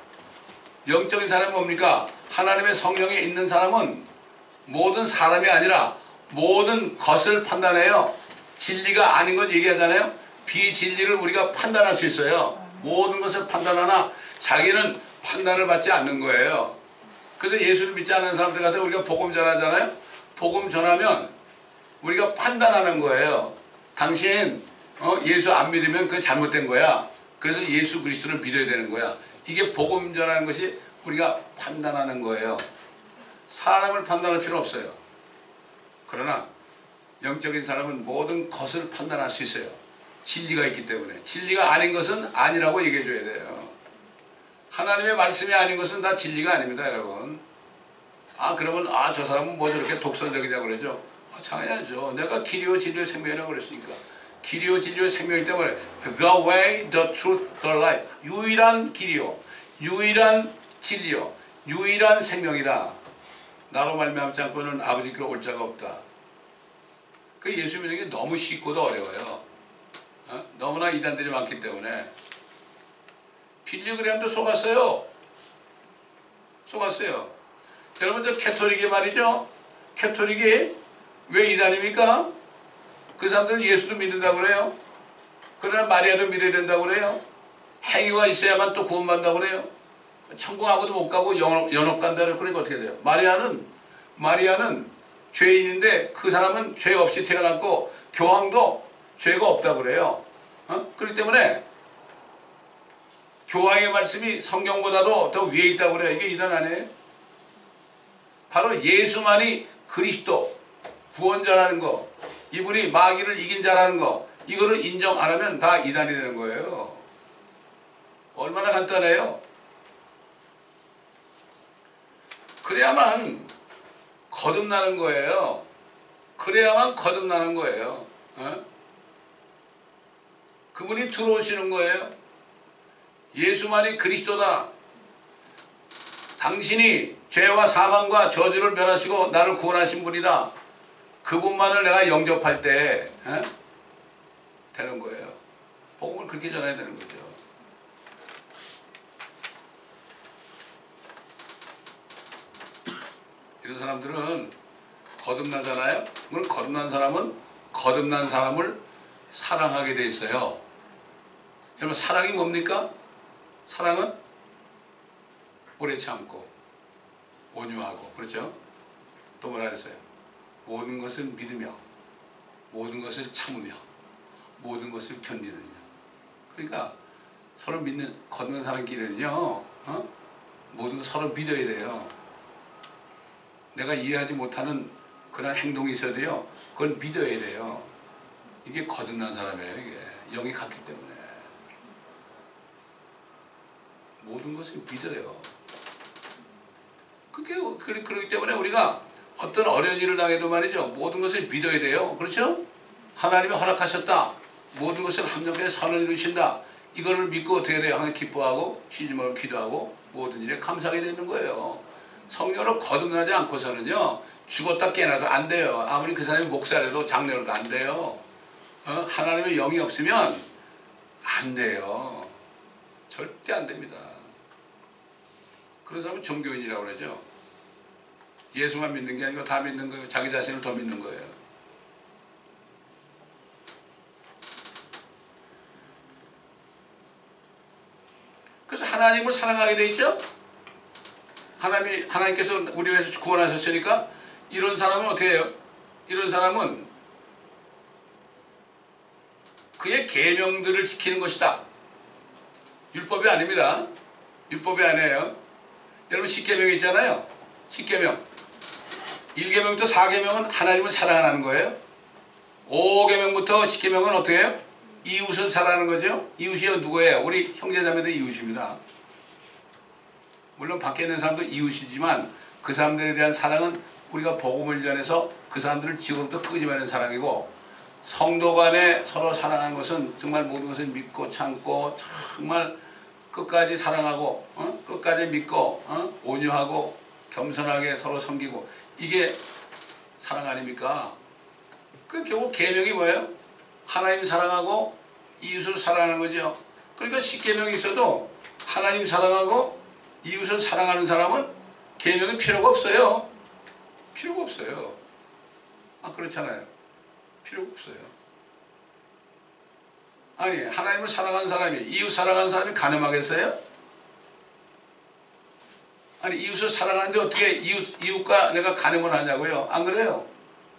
영적인 사람은 뭡니까? 하나님의 성령에 있는 사람은 모든 사람이 아니라 모든 것을 판단해요. 진리가 아닌 것 얘기하잖아요. 비진리를 우리가 판단할 수 있어요. 모든 것을 판단하나 자기는 판단을 받지 않는 거예요. 그래서 예수를 믿지 않는 사람들 가서 우리가 복음 전하잖아요. 복음 전하면 우리가 판단하는 거예요. 당신 예수 안 믿으면 그게 잘못된 거야. 그래서 예수 그리스도를 믿어야 되는 거야. 이게 복음 전하는 것이 우리가 판단하는 거예요. 사람을 판단할 필요 없어요. 그러나 영적인 사람은 모든 것을 판단할 수 있어요. 진리가 있기 때문에. 진리가 아닌 것은 아니라고 얘기해 줘야 돼요. 하나님의 말씀이 아닌 것은 다 진리가 아닙니다, 여러분. 그러면 저 사람은 뭐 저렇게 독선적이냐고 그러죠. 당연하죠. 내가 길이요 진리요 생명이라고 그랬으니까. 길이요 진리요 생명이기 때문에 the way, the truth, the life. 유일한 길이요, 유일한 진리요, 유일한 생명이다. 나로 말미암지 않고는 아버지께로 올 자가 없다. 그 예수 믿는 게 너무 쉽고도 어려워요. 너무나 이단들이 많기 때문에. 빌리그램도 속았어요. 속았어요. 여러분, 저 캐톨릭이 말이죠. 캐톨릭이 왜 이단입니까? 그 사람들은 예수도 믿는다고 그래요. 그러나 마리아도 믿어야 된다고 그래요. 행위가 있어야만 또 구원받는다고 그래요. 천국하고도 못 가고 연옥 간다고 그러니까 어떻게 돼요? 마리아는 죄인인데 그 사람은 죄 없이 태어났고 교황도 죄가 없다고 그래요. 그렇기 때문에 교황의 말씀이 성경보다도 더 위에 있다고 그래요. 이게 이단 아니에요? 바로 예수만이 그리스도, 구원자라는 거, 이분이 마귀를 이긴 자라는 거, 이거를 인정 안 하면 다 이단이 되는 거예요. 얼마나 간단해요? 그래야만 거듭나는 거예요. 그래야만 거듭나는 거예요. 그분이 들어오시는 거예요. 예수만이 그리스도다. 당신이 죄와 사망과 저주를 면하시고 나를 구원하신 분이다. 그분만을 내가 영접할 때 되는 거예요. 복음을 그렇게 전해야 되는 거죠. 이런 사람들은 거듭나잖아요. 그럼 거듭난 사람은 거듭난 사람을 사랑하게 돼 있어요. 여러분, 사랑이 뭡니까? 사랑은 오래 참고 온유하고, 그렇죠? 또 뭐라 그랬어요? 모든 것을 믿으며 모든 것을 참으며 모든 것을 견디느냐. 그러니까 서로 걷는 사람 길에는요, 모든 걸 서로 믿어야 돼요. 내가 이해하지 못하는 그런 행동이 있어야 돼요. 그걸 믿어야 돼요. 이게 거듭난 사람이에요. 이게 영이 같기 때문에 모든 것을 믿어요. 그렇기 때문에 우리가 어떤 어려운 일을 당해도 말이죠, 모든 것을 믿어야 돼요. 그렇죠? 하나님이 허락하셨다. 모든 것을 합력해서 선을 이루신다. 이거를 믿고 어떻게 돼요? 하나님 기뻐하고 쉬지 말고 기도하고 모든 일에 감사하게 되는 거예요. 성령으로 거듭나지 않고서는요, 죽었다 깨어나도 안 돼요. 아무리 그 사람이 목사라도 장로라도 안 돼요. 하나님의 영이 없으면 안 돼요. 절대 안 됩니다. 그런 사람은 종교인이라고 그러죠. 예수만 믿는 게 아니고 다 믿는 거예요. 자기 자신을 더 믿는 거예요. 그래서 하나님을 사랑하게 돼 있죠. 하나님께서 우리 위해서 구원하셨으니까 이런 사람은 어떻게 해요? 이런 사람은 그의 계명들을 지키는 것이다. 율법이 아닙니다. 율법이 아니에요. 여러분 10계명이 있잖아요. 10계명. 1계명부터 4계명은 하나님을 사랑하는 거예요. 5계명부터 10계명은 어떻게 해요? 이웃을 사랑하는 거죠. 이웃이 누구예요? 우리 형제자매들 이웃입니다. 물론 밖에 있는 사람도 이웃이지만 그 사람들에 대한 사랑은 우리가 복음을 전해서 그 사람들을 지옥으로부터 끄집어내는 사랑이고, 성도 간에 서로 사랑하는 것은 정말 모든 것을 믿고 참고 정말 끝까지 사랑하고 끝까지 믿고 온유하고 겸손하게 서로 섬기고, 이게 사랑 아닙니까? 그 결국 계명이 뭐예요? 하나님 사랑하고 이웃을 사랑하는 거죠. 그러니까 10계명이 있어도 하나님 사랑하고 이웃을 사랑하는 사람은 계명이 필요가 없어요. 필요가 없어요. 그렇잖아요. 필요가 없어요. 아니, 하나님을 사랑하는 사람이 이웃 사랑하는 사람이 가늠하겠어요? 아니, 이웃을 사랑하는데 어떻게 이웃과 내가 가늠을 하냐고요? 안 그래요?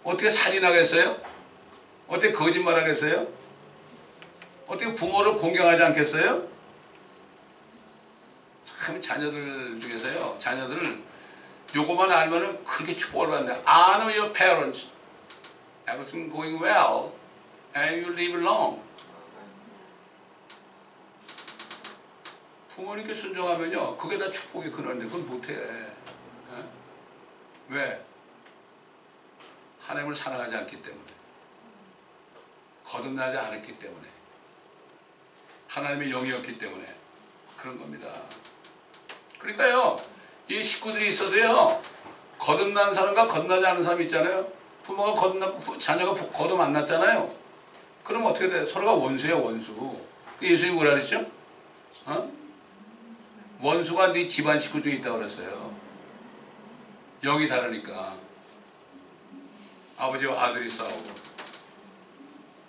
어떻게 살인하겠어요? 어떻게 거짓말하겠어요? 어떻게 부모를 공경하지 않겠어요? 참 자녀들 중에서요, 자녀들을 요거만 알면은 크게 축복을 받는데, honor your parents, everything going well, and you live long. 부모님께 순종하면요, 그게 다 축복의 근원인데 그건 못해. 왜? 하나님을 사랑하지 않기 때문에, 거듭나지 않았기 때문에, 하나님의 영이었기 때문에 그런 겁니다. 그러니까요, 이 식구들이 있어도요, 거듭난 사람과 거듭나지 않은 사람이 있잖아요. 부모가 자녀가 거듭 안 났잖아요. 그럼 어떻게 돼요? 서로가 원수예요, 원수. 예수님이 뭐라 그랬죠? 원수가 네 집안 식구 중에 있다고 그랬어요. 영이 다르니까. 아버지와 아들이 싸우고,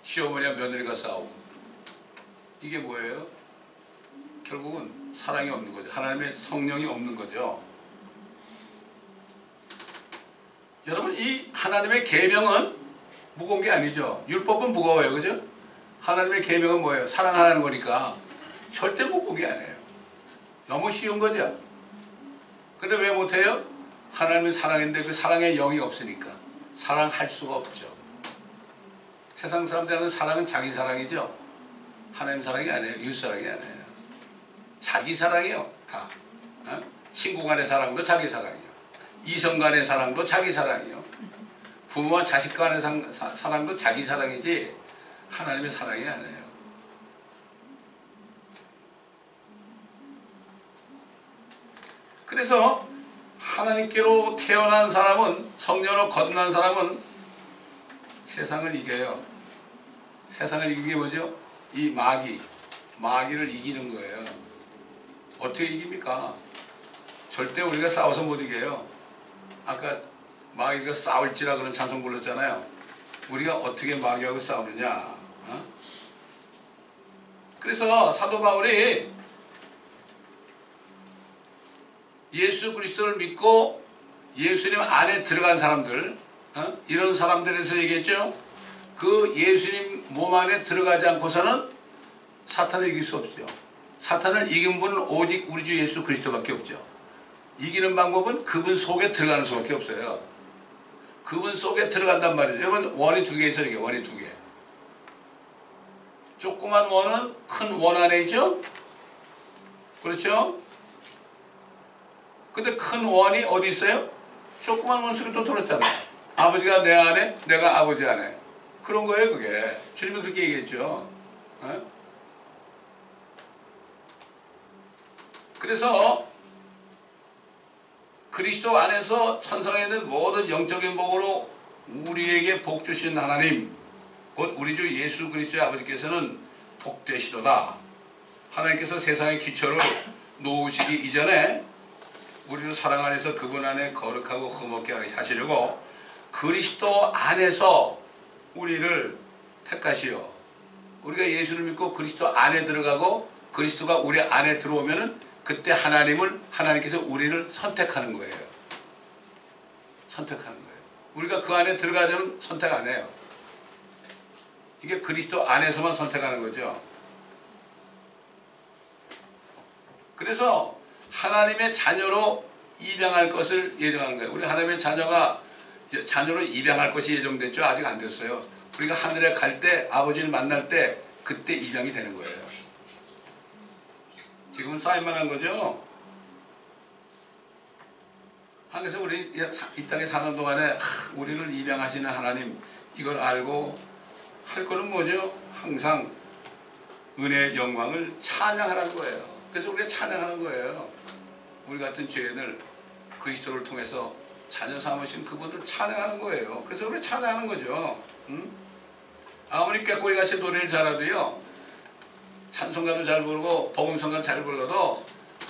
시어머니와 며느리가 싸우고, 이게 뭐예요? 결국은 사랑이 없는 거죠. 하나님의 성령이 없는 거죠. 여러분, 이 하나님의 계명은 무거운 게 아니죠. 율법은 무거워요. 그죠? 하나님의 계명은 뭐예요? 사랑하라는 거니까 절대 무거운 게 아니에요. 너무 쉬운 거죠. 근데 왜 못해요? 하나님은 사랑인데 그 사랑의 영이 없으니까 사랑할 수가 없죠. 세상 사람들은 사랑은 자기 사랑이죠. 하나님 사랑이 아니에요. 이웃 사랑이 아니에요. 자기 사랑이요. 다. 친구 간의 사랑도 자기 사랑이요. 이성 간의 사랑도 자기 사랑이요. 부모와 자식 간의 사랑도 자기 사랑이지 하나님의 사랑이 아니에요. 그래서 하나님께로 태어난 사람은, 성령으로 거듭난 사람은 세상을 이겨요. 세상을 이기는 게 뭐죠? 이 마귀를 이기는 거예요. 어떻게 이깁니까? 절대 우리가 싸워서 못 이겨요. 아까 마귀가 싸울지라 그런 찬송 불렀잖아요. 우리가 어떻게 마귀하고 싸우느냐? 그래서 사도 바울이 예수 그리스도를 믿고 예수님 안에 들어간 사람들, 이런 사람들에서 얘기했죠. 그 예수님 몸 안에 들어가지 않고서는 사탄을 이길 수 없죠. 사탄을 이긴 분은 오직 우리 주 예수 그리스도밖에 없죠. 이기는 방법은 그분 속에 들어가는 수밖에 없어요. 그분 속에 들어간단 말이죠. 여러분 원이 두 개 있어요. 이게 원이 두 개. 조그만 원은 큰 원 안에 있죠. 그렇죠? 근데 큰 원이 어디 있어요? 조그만 원 속에 또 들었잖아요. 아버지가 내 안에, 내가 아버지 안에. 그런 거예요, 그게. 주님이 그렇게 얘기했죠. 어? 그래서 그리스도 안에서 천상에 있는 모든 영적인 복으로 우리에게 복 주신 하나님, 곧 우리 주 예수 그리스도의 아버지께서는 복되시도다. 하나님께서 세상의 기초를 놓으시기 이전에 우리를 사랑 안에서 그분 안에 거룩하고 흠없게 하시려고 그리스도 안에서 우리를 택하시어 우리가 예수를 믿고 그리스도 안에 들어가고 그리스도가 우리 안에 들어오면은 그때 하나님께서 우리를 선택하는 거예요. 선택하는 거예요. 우리가 그 안에 들어가자면 선택 안 해요. 이게 그리스도 안에서만 선택하는 거죠. 그래서 하나님의 자녀로 입양할 것을 예정하는 거예요. 우리 하나님의 자녀로 입양할 것이 예정됐죠. 아직 안 됐어요. 우리가 하늘에 갈 때 아버지를 만날 때 그때 입양이 되는 거예요. 지금은 사인만 한 거죠. 그래서 우리 이 땅에 사는 동안에 우리를 입양하시는 하나님 이걸 알고 할 거는 뭐죠? 항상 은혜의 영광을 찬양하라는 거예요. 그래서 우리가 찬양하는 거예요. 우리 같은 죄인을 그리스도를 통해서 자녀 삼으신 그분을 찬양하는 거예요. 그래서 우리 찬양하는 거죠. 응? 아무리 꾀꼬리같이 노래를 잘하도요, 찬송가도 잘 부르고 복음성가를 잘 불러도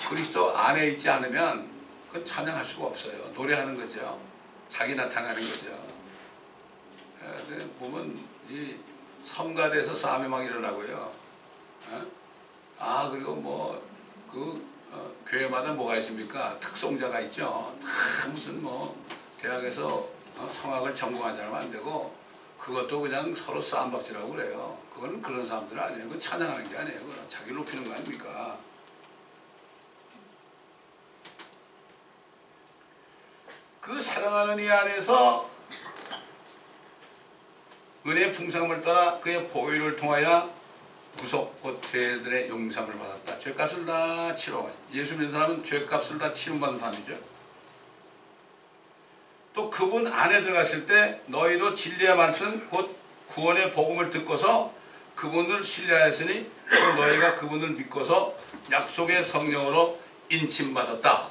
그리스도 안에 있지 않으면 그건 찬양할 수가 없어요. 노래하는 거죠. 자기 나타나는 거죠. 보면 이 성가대에서 싸움이 막 일어나고요. 그리고 뭐 교회마다 뭐가 있습니까? 특송자가 있죠. 다 무슨 대학에서 성악을 전공한 사람 안 되고 그것도 그냥 서로 싸움박질하고 그래요. 그건 그런 사람들 아니에요. 그건 찬양하는 게 아니에요. 그건 자기를 높이는 거 아닙니까? 그 사랑하는 이 안에서 은혜의 풍성함을 따라 그의 보혈을 통하여 구속 곧 죄들의 용서함을 받았다. 죄값을 다 치러. 예수 믿는 사람은 죄값을 다 치료받는 사람이죠. 또 그분 안에 들어갔을 때 너희도 진리의 말씀 곧 구원의 복음을 듣고서 그분을 신뢰하였으니 또 너희가 그분을 믿고서 약속의 성령으로 인침받았다.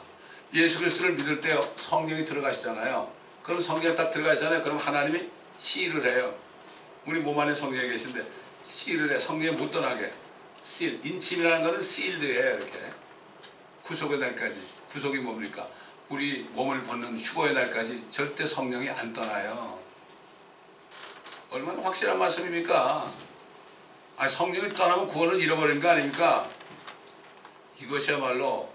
예수 그리스도를 믿을 때 성령이 들어가시잖아요. 그럼 성령이 딱 들어가시잖아요. 그럼 하나님이 시를 해요. 우리 몸 안에 성령이 계신데 시를 해. 성령이 못 떠나게. 실. 인침이라는 거는 실드예요. 이렇게. 구속의 날까지. 구속이 뭡니까? 우리 몸을 벗는 휴거의 날까지 절대 성령이 안 떠나요. 얼마나 확실한 말씀입니까? 성령이 떠나면 구원을 잃어버리는 거 아닙니까? 이것이야말로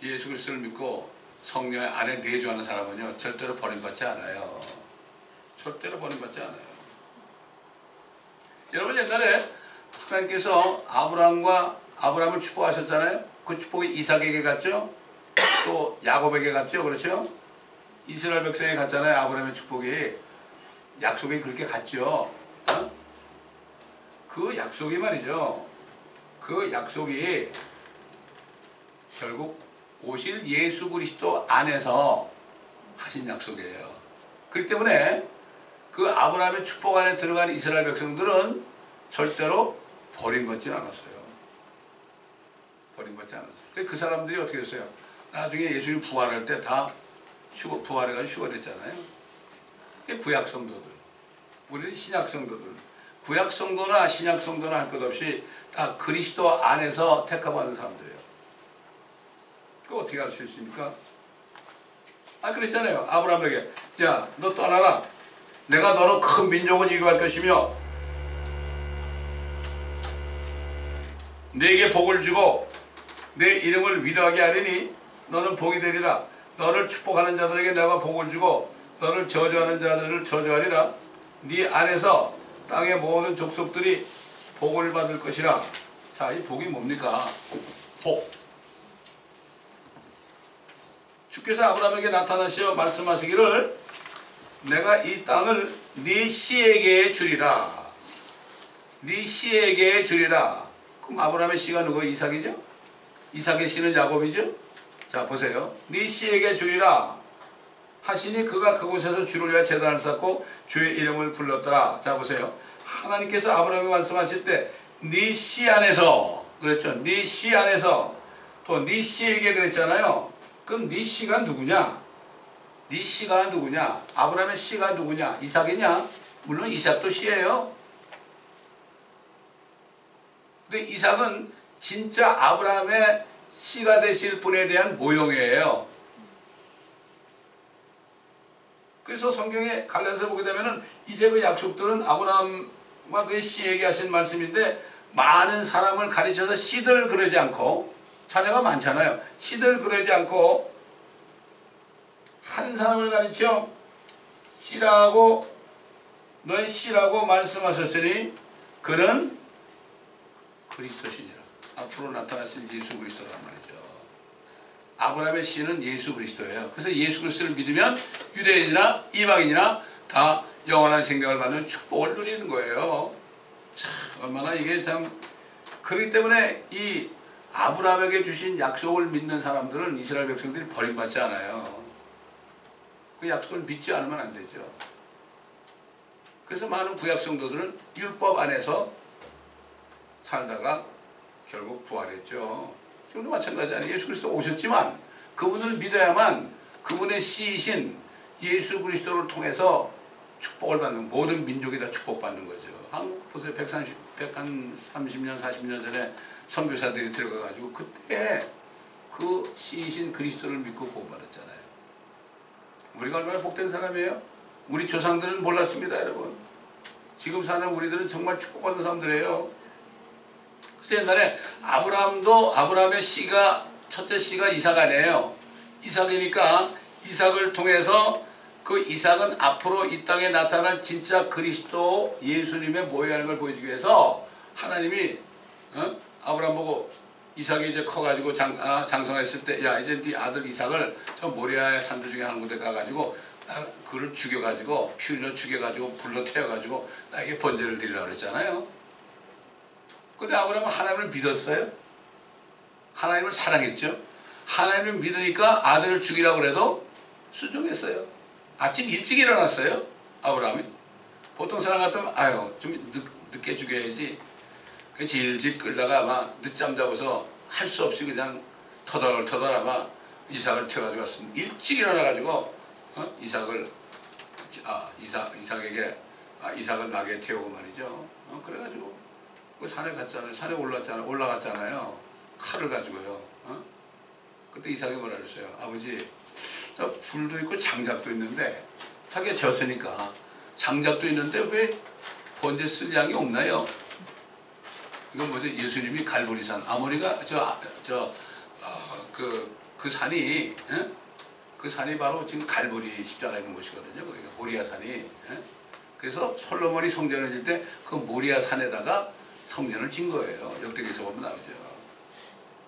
예수 그리스도를 믿고 성령 안에 내주하는 사람은요 절대로 버림받지 않아요. 절대로 버림받지 않아요. 여러분 옛날에 하나님께서 아브라함을 축복하셨잖아요. 그 축복이 이삭에게 갔죠. 또 야곱에게 갔죠. 그렇죠? 이스라엘 백성에게 갔잖아요. 아브라함의 축복이. 약속이 그렇게 갔죠. 그 약속이 말이죠. 그 약속이 결국 오실 예수 그리스도 안에서 하신 약속이에요. 그렇기 때문에 그 아브라함의 축복 안에 들어간 이스라엘 백성들은 절대로 버림받지 않았어요. 버림받지 않았어요. 그 사람들이 어떻게 했어요? 나중에 예수님 부활할 때 다 부활해가지고 휴거됐잖아요. 구약 성도들. 우리는 신약 성도들. 구약 성도나 신약 성도나 할 것 없이 다 그리스도 안에서 택함받은 사람들이에요. 그거 어떻게 할 수 있습니까? 그랬잖아요. 아브라함에게 야, 너 떠나라. 내가 너로 큰 민족을 이루할 것이며 네게 복을 주고 내 이름을 위로하게 하리니 너는 복이 되리라. 너를 축복하는 자들에게 내가 복을 주고 너를 저주하는 자들을 저주하리라. 네 안에서 땅의 모든 족속들이 복을 받을 것이라. 자, 이 복이 뭡니까? 복. 주께서 아브라함에게 나타나시어 말씀하시기를 내가 이 땅을 네 씨에게 주리라. 네 씨에게 주리라. 그럼 아브라함의 씨가 누구? 이삭이죠? 이삭의 씨는 야곱이죠? 자, 보세요. 네 씨에게 주리라 하시니 그가 그곳에서 주를 위하여 제단을 쌓고 주의 이름을 불렀더라. 자, 보세요. 하나님께서 아브라함에게 말씀하실 때 네 씨 안에서 그랬죠. 네 씨 안에서 또 네 씨에게 그랬잖아요. 그럼 네 씨가 누구냐? 네 씨가 누구냐? 아브라함의 씨가 누구냐? 이삭이냐? 물론 이삭도 씨예요. 근데 이삭은 진짜 아브라함의 씨가 되실 분에 대한 모형이에요. 그래서 성경에 갈라디아서 보게 되면은 이제 그 약속들은 아브라함과 그의 씨에게 하신 말씀인데 많은 사람을 가르쳐서 씨들 그러지 않고 자녀가 많잖아요. 씨들 그러지 않고 한 사람을 가르쳐 씨라고 너의 씨라고 말씀하셨으니 그는 그리스도시니라. 앞으로 나타나실 예수 그리스도란 말이죠. 아브라함의 씨는 예수 그리스도예요. 그래서 예수 그리스도를 믿으면 유대인이나 이방인이나 다 영원한 생명을 받는 축복을 누리는 거예요. 참 얼마나 이게 참. 그렇기 때문에 이 아브라함에게 주신 약속을 믿는 사람들은 이스라엘 백성들이 버림받지 않아요. 그 약속을 믿지 않으면 안 되죠. 그래서 많은 구약 성도들은 율법 안에서 살다가 결국 부활했죠. 지금도 마찬가지 아니에요. 예수 그리스도 오셨지만 그분을 믿어야만 그분의 씨이신 예수 그리스도를 통해서 축복을 받는, 모든 민족이 다 축복받는 거죠. 한국 보세요. 130년 40년 전에 선교사들이 들어가가지고 그때 그 씨이신 그리스도를 믿고 구원받았잖아요. 우리가 얼마나 복된 사람이에요? 우리 조상들은 몰랐습니다, 여러분. 지금 사는 우리들은 정말 축복받는 사람들이에요. 그래서 옛날에 아브라함도 아브라함의 씨가, 첫째 씨가 이삭 아니에요. 이삭이니까 이삭을 통해서 그 이삭은 앞으로 이 땅에 나타날 진짜 그리스도 예수님의 모형하는 걸 보여주기 위해서 하나님이 아브라함 보고 이삭이 이제 커가지고 장성했을 때, 야 이제 네 아들 이삭을 저 모리아의 산도 중에 한 군데 가가지고 그를 죽여가지고 피 흘려 죽여가지고 불러 태워가지고 나에게 번제를 드리라고 그랬잖아요. 근데 아브라함은 하나님을 믿었어요. 하나님을 사랑했죠. 하나님을 믿으니까 아들을 죽이라고 그래도 순종했어요. 아침 일찍 일어났어요, 아브라함이. 보통 사람 같으면 아유 좀 늦게 죽여야지. 질질 끌다가 아마 늦잠 자고서 할 수 없이 그냥 터덜터덜 아마 이삭을 태워가지고 왔습니다. 일찍 일어나가지고 이삭을 나게 태우고 말이죠. 그래가지고 그 산에 갔잖아요. 산에 올라갔잖아요. 칼을 가지고요. 그때 이삭이 뭐라 그랬어요? 아버지, 불도 있고 장작도 있는데 자기가 졌으니까 장작도 있는데 왜 번제 쓸 양이 없나요? 이건 뭐죠? 예수님이 갈보리산, 아모리가 그 산이, 그 산이 바로 지금 갈보리 십자가 있는 곳이거든요. 거기가 모리아 산이. 그래서 솔로몬이 성전을 질 때 그 모리아 산에다가 성전을 진 거예요. 역대기에서 보면 나오죠.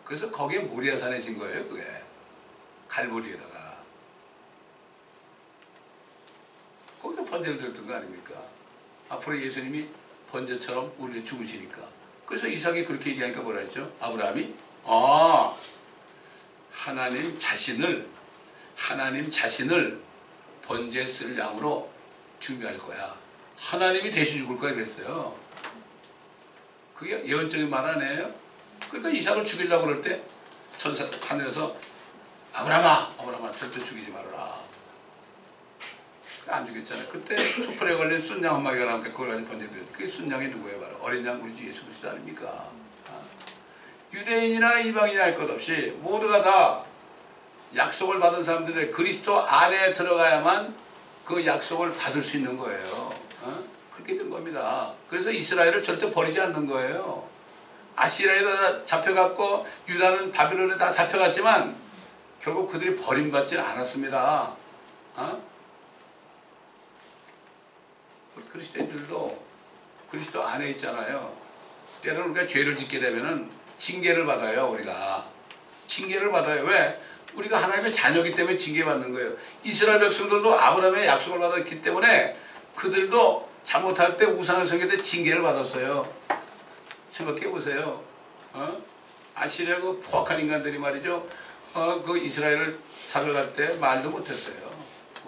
그래서 거기에 모리아 산에 진 거예요. 그게 갈보리에다가. 거기서 번제를 드렸던 거 아닙니까? 앞으로 예수님이 번제처럼 우리가 죽으시니까. 그래서 이삭이 그렇게 얘기하니까 뭐라 했죠? 아브라함이 하나님 자신을 번제 쓸 양으로 준비할 거야. 하나님이 대신 죽을 거야 그랬어요. 그게 예언적인 말 아니에요? 그러니까 이삭을 죽이려고 그럴 때 천사 하늘에서 아브라함아 절대 죽이지 말아라. 안 죽였잖아요. 그때 수풀에 걸린 순양 한 마리가 나오니까 그걸 가지고 번제드렸죠. 그게 순양이 누구예요? 바로 어린 양 우리 주 예수 그리스도 아닙니까? 유대인이나 이방인이나 할 것 없이 모두가 다 약속을 받은 사람들의 그리스도 안에 들어가야만 그 약속을 받을 수 있는 거예요. 그렇게 된 겁니다. 그래서 이스라엘을 절대 버리지 않는 거예요. 아시리아에 잡혀갔고 유다는 바빌론에 다 잡혀갔지만 결국 그들이 버림받지는 않았습니다. 우리 그리스도인들도 그리스도 안에 있잖아요. 때로는 우리가 죄를 짓게 되면은 징계를 받아요. 우리가 징계를 받아요. 왜? 우리가 하나님의 자녀이기 때문에 징계받는 거예요. 이스라엘 백성들도 아브라함의 약속을 받았기 때문에 그들도 잘못할 때 우상을 섬길 때 징계를 받았어요. 생각해 보세요. 아시리아 그 포악한 인간들이 말이죠. 그 이스라엘을 잡아갈 때 말도 못했어요.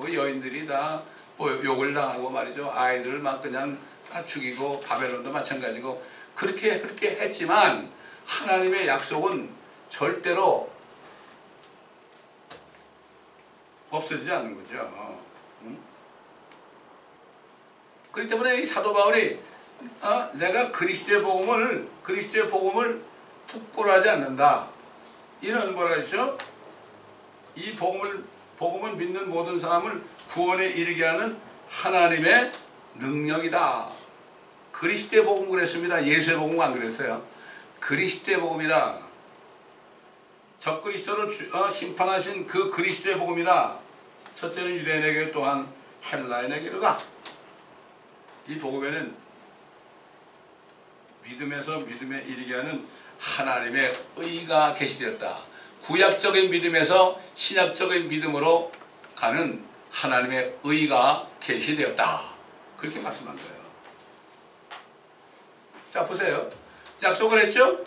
그 여인들이 다 욕을 당하고 말이죠. 아이들을 막 그냥 다 죽이고 바벨론도 마찬가지고 그렇게 했지만 하나님의 약속은 절대로 없어지지 않는 거죠. 그렇기 때문에 이 사도 바울이 내가 그리스도의 복음을 부끄러워하지 않는다. 이런 뭐라 했죠? 이 복음을 믿는 모든 사람을 구원에 이르게 하는 하나님의 능력이다. 그리스도의 복음 그랬습니다. 예수의 복음 안 그랬어요. 그리스도의 복음이다. 적그리스도를 심판하신 그 그리스도의 복음이다. 첫째는 유대인에게 또한 헬라인에게로 가. 이 복음에는 믿음에서 믿음에 이르게 하는 하나님의 의가 계시되었다. 구약적인 믿음에서 신약적인 믿음으로 가는 하나님의 의가 계시되었다. 그렇게 말씀한 거예요. 자 보세요. 약속을 했죠?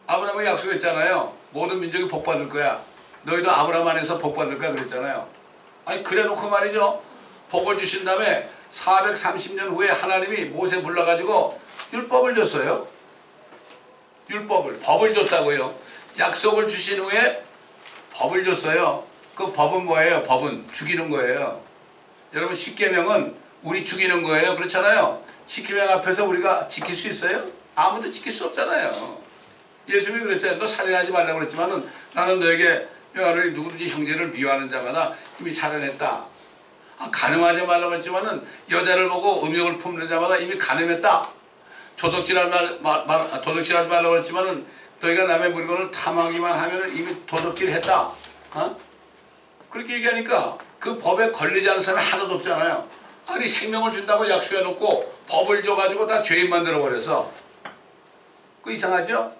아브라함에게 약속했잖아요. 모든 민족이 복받을 거야. 너희도 아브라함 안에서 복받을 거야 그랬잖아요. 아니 그래 놓고 말이죠. 복을 주신 다음에 430년 후에 하나님이 모세 불러가지고 율법을 줬어요. 법을 줬다고요. 약속을 주신 후에 법을 줬어요. 그 법은 뭐예요? 법은 죽이는 거예요. 여러분 10계명은 우리 죽이는 거예요. 그렇잖아요. 10계명 앞에서 우리가 지킬 수 있어요? 아무도 지킬 수 없잖아요. 예수님이 그랬잖아요. 너 살인하지 말라고 그랬지만은 나는 너에게 명하노니 누구든지 형제를 미워하는 자마다 이미 살인했다. 간음하지 말라고 했지만은 여자를 보고 음욕을 품는 자마다 이미 간음했다. 도둑질하지 말라고 했지만은 너희가 남의 물건을 탐하기만 하면은 이미 도둑질을 했다. 그렇게 얘기하니까 그 법에 걸리지 않은 사람이 하나도 없잖아요. 아니 생명을 준다고 약속해놓고 법을 줘가지고 다 죄인 만들어버려서 그 이상하죠?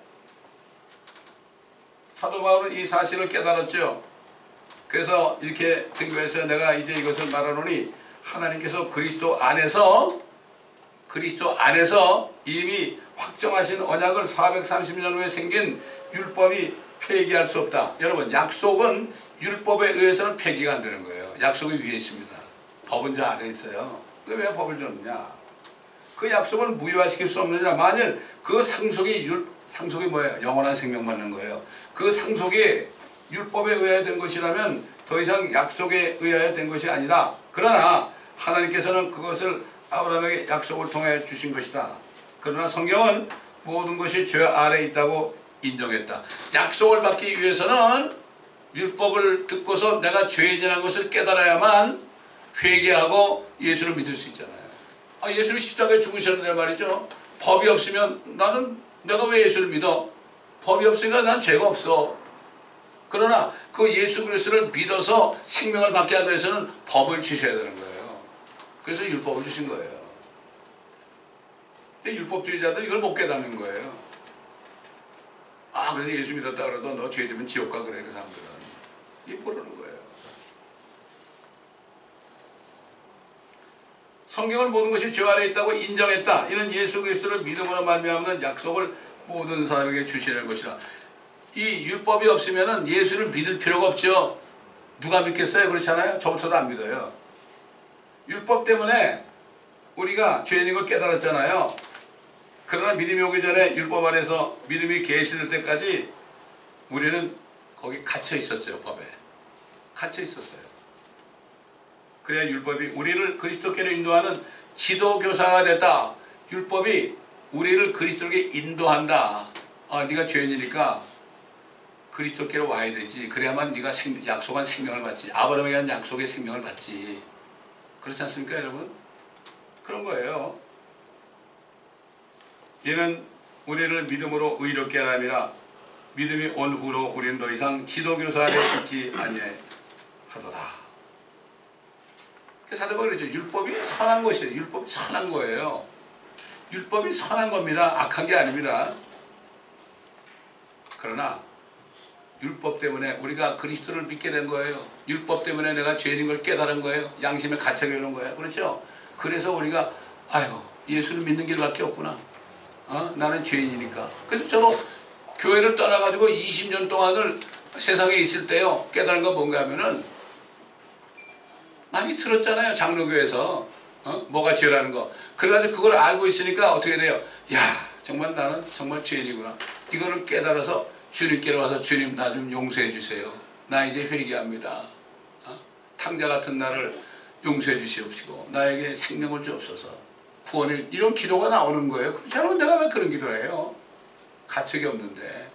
사도 바울은 이 사실을 깨달았죠. 그래서 이렇게 증거해서 내가 이제 이것을 말하노니 하나님께서 그리스도 안에서 이미 확정하신 언약을 430년 후에 생긴 율법이 폐기할 수 없다. 여러분 약속은 율법에 의해서는 폐기가 안 되는 거예요. 약속이 위에 있습니다. 법은 저 아래에 있어요. 왜 법을 줬느냐? 그 약속을 무효화시킬 수 없느냐? 만일 그 상속이 뭐예요? 영원한 생명 받는 거예요. 그 상속이 율법에 의하여 된 것이라면 더 이상 약속에 의하여 된 것이 아니다. 그러나 하나님께서는 그것을 아브라함에게 약속을 통해 주신 것이다. 그러나 성경은 모든 것이 죄 아래에 있다고 인정했다. 약속을 받기 위해서는 율법을 듣고서 내가 죄인이라는 것을 깨달아야만 회개하고 예수를 믿을 수 있잖아요. 예수를 십자가에 죽으셨는데 말이죠. 법이 없으면 내가 왜 예수를 믿어? 법이 없으니까 난 죄가 없어. 그러나 그 예수 그리스도를 믿어서 생명을 받게 하기 위해서는 법을 주셔야 되는 거예요. 그래서 율법을 주신 거예요. 율법주의자들 이걸 못 깨닫는 거예요. 그래서 예수 믿었다 그래도 너 죄지면 지옥 가 그래. 그 사람들은 이 모르는 거예요. 성경은 모든 것이 죄 아래에 있다고 인정했다. 이는 예수 그리스도를 믿음으로 말미암는 약속을 모든 사람에게 주시는 것이라. 이 율법이 없으면 예수를 믿을 필요가 없죠. 누가 믿겠어요? 그렇잖아요. 저부터도 안 믿어요. 율법 때문에 우리가 죄인인 걸 깨달았잖아요. 그러나 믿음이 오기 전에 율법 안에서 믿음이 계시될 때까지 우리는 거기 갇혀 있었죠. 법에 갇혀 있었어요. 그래야 율법이 우리를 그리스도께로 인도하는 지도교사가 됐다. 율법이 우리를 그리스도께 인도한다. 네가 죄인이니까 그리스도께로 와야 되지. 그래야만 네가 약속한 생명을 받지. 아브라함에게 한 약속의 생명을 받지. 그렇지 않습니까 여러분? 그런 거예요. 이는 우리를 믿음으로 의롭게 하람이라. 믿음이 온 후로 우리는 더 이상 지도교사 아래 있지 아니하도다. 사도가 그랬죠. 율법이 선한 것이에요. 율법이 선한 거예요. 율법이 선한 겁니다. 악한 게 아닙니다. 그러나 율법 때문에 우리가 그리스도를 믿게 된 거예요. 율법 때문에 내가 죄인인 걸 깨달은 거예요. 양심의 가책이 오는 거예요. 그렇죠? 그래서 우리가 아이고 예수를 믿는 길밖에 없구나. 나는 죄인이니까. 그래서 저도 교회를 떠나가지고 20년 동안을 세상에 있을 때요 깨달은 건 뭔가 하면은 많이 들었잖아요. 장로교에서 뭐가 죄라는 거. 그래가지고 그걸 알고 있으니까 어떻게 돼요? 야 정말 나는 정말 죄인이구나. 이거를 깨달아서 주님께로 와서 주님 나 좀 용서해 주세요. 나 이제 회개합니다. 탕자 같은 나를 용서해 주시옵시고 나에게 생명을 주옵소서. 구원을 이런 기도가 나오는 거예요. 그렇지 않으면 내가 왜 그런 기도를 해요? 가책이 없는데.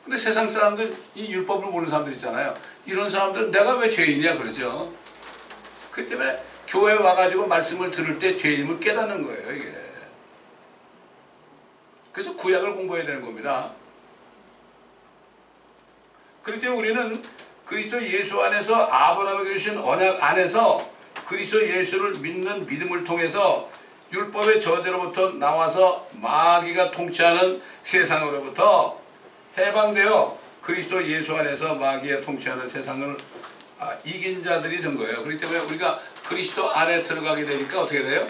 근데 세상 사람들 이 율법을 모르는 사람들 있잖아요. 이런 사람들은 내가 왜 죄인이야 그러죠. 그렇기 때문에 교회에 와가지고 말씀을 들을 때 죄인임을 깨닫는 거예요 이게. 그래서 구약을 공부해야 되는 겁니다. 그렇기 때문에 우리는 그리스도 예수 안에서 아브라함에게 주신 언약 안에서 그리스도 예수를 믿는 믿음을 통해서 율법의 저주로부터 나와서 마귀가 통치하는 세상으로부터 해방되어 그리스도 예수 안에서 마귀가 통치하는 세상을 이긴 자들이 된 거예요. 그렇기 때문에 우리가 그리스도 안에 들어가게 되니까 어떻게 돼요?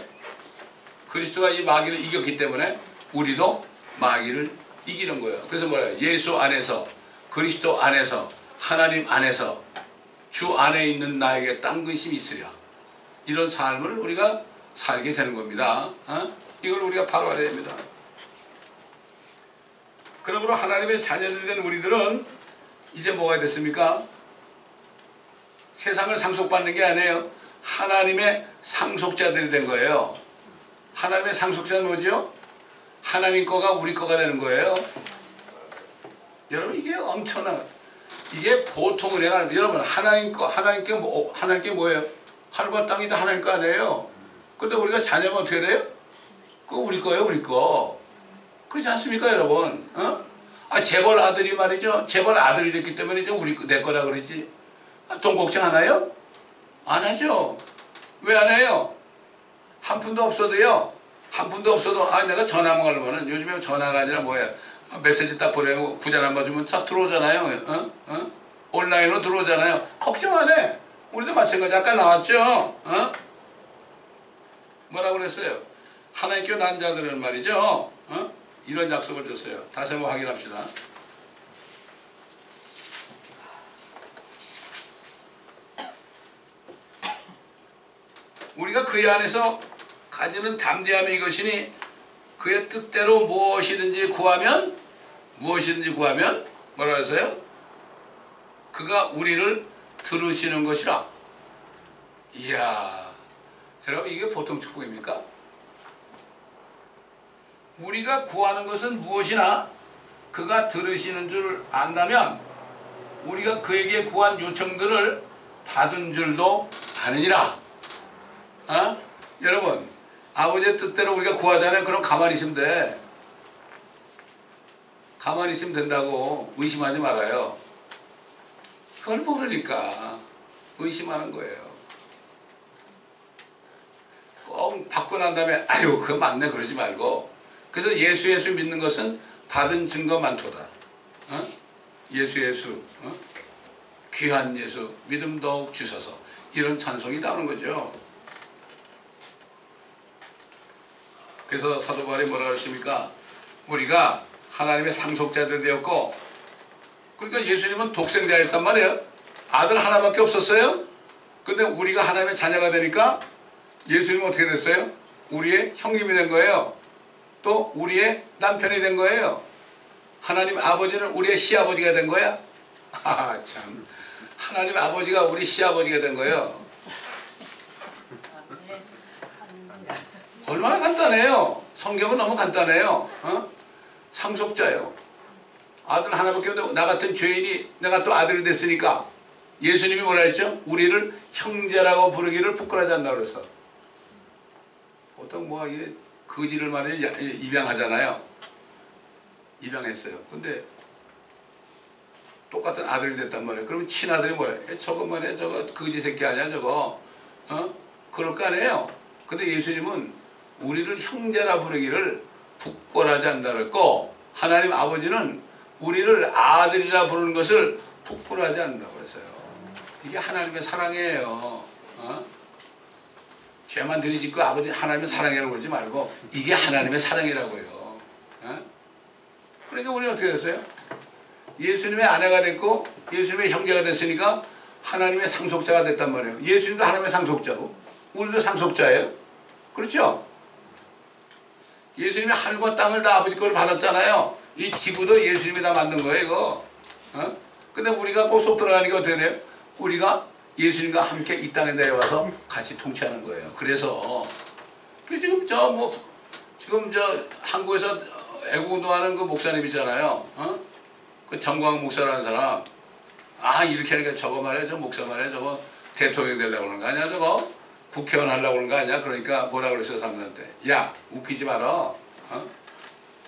그리스도가 이 마귀를 이겼기 때문에 우리도 마귀를 이기는 거예요. 그래서 뭐예요? 예수 안에서 그리스도 안에서 하나님 안에서 주 안에 있는 나에게 딴 근심이 있으랴. 이런 삶을 우리가 살게 되는 겁니다. 이걸 우리가 바로 알아야 됩니다. 그러므로 하나님의 자녀들이 된 우리들은 이제 뭐가 됐습니까? 세상을 상속받는 게 아니에요. 하나님의 상속자들이 된 거예요. 하나님의 상속자는 뭐죠? 하나님 거가 우리 거가 되는 거예요. 여러분 이게 엄청난, 이게 보통 은혜가 아닙니다. 여러분 하나님 거, 하나님께 뭐예요? 하늘과 땅이 다 하나님 거 아니에요. 근데 우리가 자녀면 어떻게 돼요? 그거 우리 거예요, 우리 거. 그렇지 않습니까, 여러분? 재벌 아들이 말이죠. 재벌 아들이 됐기 때문에 이제 내 거라 그러지. 돈 걱정 하나요? 안 하죠. 왜 안 해요? 한 푼도 없어도요. 한 푼도 없어도 내가 전화 먹으려면 요즘에 전화가 아니라 뭐야? 메시지 딱 보내고 구전 한 번 주면 딱 들어오잖아요. 온라인으로 들어오잖아요. 걱정 안 해. 우리도 마찬가지. 아까 나왔죠. 뭐라고 그랬어요? 하나님께 난 자들은 말이죠. 이런 약속을 줬어요. 다시 한번 확인합시다. 우리가 그의 안에서 가지는 담대함이 이것이니 그의 뜻대로 무엇이든지 구하면 뭐라 했어요? 그가 우리를 들으시는 것이라. 이야, 여러분 이게 보통 축복입니까? 우리가 구하는 것은 무엇이나 그가 들으시는 줄 안다면 우리가 그에게 구한 요청들을 받은 줄도 아느니라. 여러분 아버지의 뜻대로 우리가 구하잖아요. 그럼 가만히 있으면 돼. 가만히 있으면 된다고 의심하지 말아요. 그걸 모르니까 의심하는 거예요. 꼭 받고 난 다음에 아유 그거 맞네 그러지 말고. 그래서 예수 믿는 것은 받은 증거 많도다. 예수 귀한 예수 믿음 더욱 주셔서 이런 찬송이 나오는 거죠. 그래서 사도 바울이 뭐라 그러십니까? 우리가 하나님의 상속자들이 되었고, 그러니까 예수님은 독생자였단 말이에요. 아들 하나밖에 없었어요. 근데 우리가 하나님의 자녀가 되니까 예수님은 어떻게 됐어요? 우리의 형님이 된 거예요. 또 우리의 남편이 된 거예요. 하나님 아버지는 우리의 시아버지가 된 거야. 참, 하나님 아버지가 우리 시아버지가 된 거예요. 얼마나 간단해요. 성경은 너무 간단해요. 상속자요. 아들 하나밖에 없는데 나 같은 죄인이 내가 또 아들이 됐으니까 예수님이 뭐라 했죠? 우리를 형제라고 부르기를 부끄러워하지 않나 그래서. 보통 뭐 이게 거지를 말이죠. 입양하잖아요. 입양했어요. 근데 똑같은 아들이 됐단 말이에요. 그러면 친아들이 뭐라 해? 저거 말이야. 저거 거지 새끼 아니야 저거. 그럴 거 아니에요. 근데 예수님은 우리를 형제라 부르기를 부끄러워하지 않는다 그랬고, 하나님 아버지는 우리를 아들이라 부르는 것을 부끄러워하지 않는다고 그랬어요. 이게 하나님의 사랑이에요. 죄만 들이짓고 아버지 하나님의 사랑이라고 그러지 말고 이게 하나님의 사랑이라고요. 그러니까 우리는 어떻게 됐어요? 예수님의 아내가 됐고 예수님의 형제가 됐으니까 하나님의 상속자가 됐단 말이에요. 예수님도 하나님의 상속자고 우리도 상속자예요. 그렇죠? 예수님이 하늘과 땅을 다 아버지 걸 받았잖아요. 이 지구도 예수님이 다 만든 거예요, 이거. 근데 우리가 그 속 들어가니까 어떻게 돼요? 우리가 예수님과 함께 이 땅에 내려와서 같이 통치하는 거예요. 그래서 지금 지금 한국에서 애국운동하는 그 목사님 있잖아요. 그 정광 목사라는 사람. 이렇게 하니까 저거 말이야, 저 목사 말이야, 저거 대통령 되려고 그러는 거 아니야, 저거? 국회의원 하려고 그러는 거 아니야? 그러니까 뭐라 그랬어요, 사람들한테. 야, 웃기지 마라.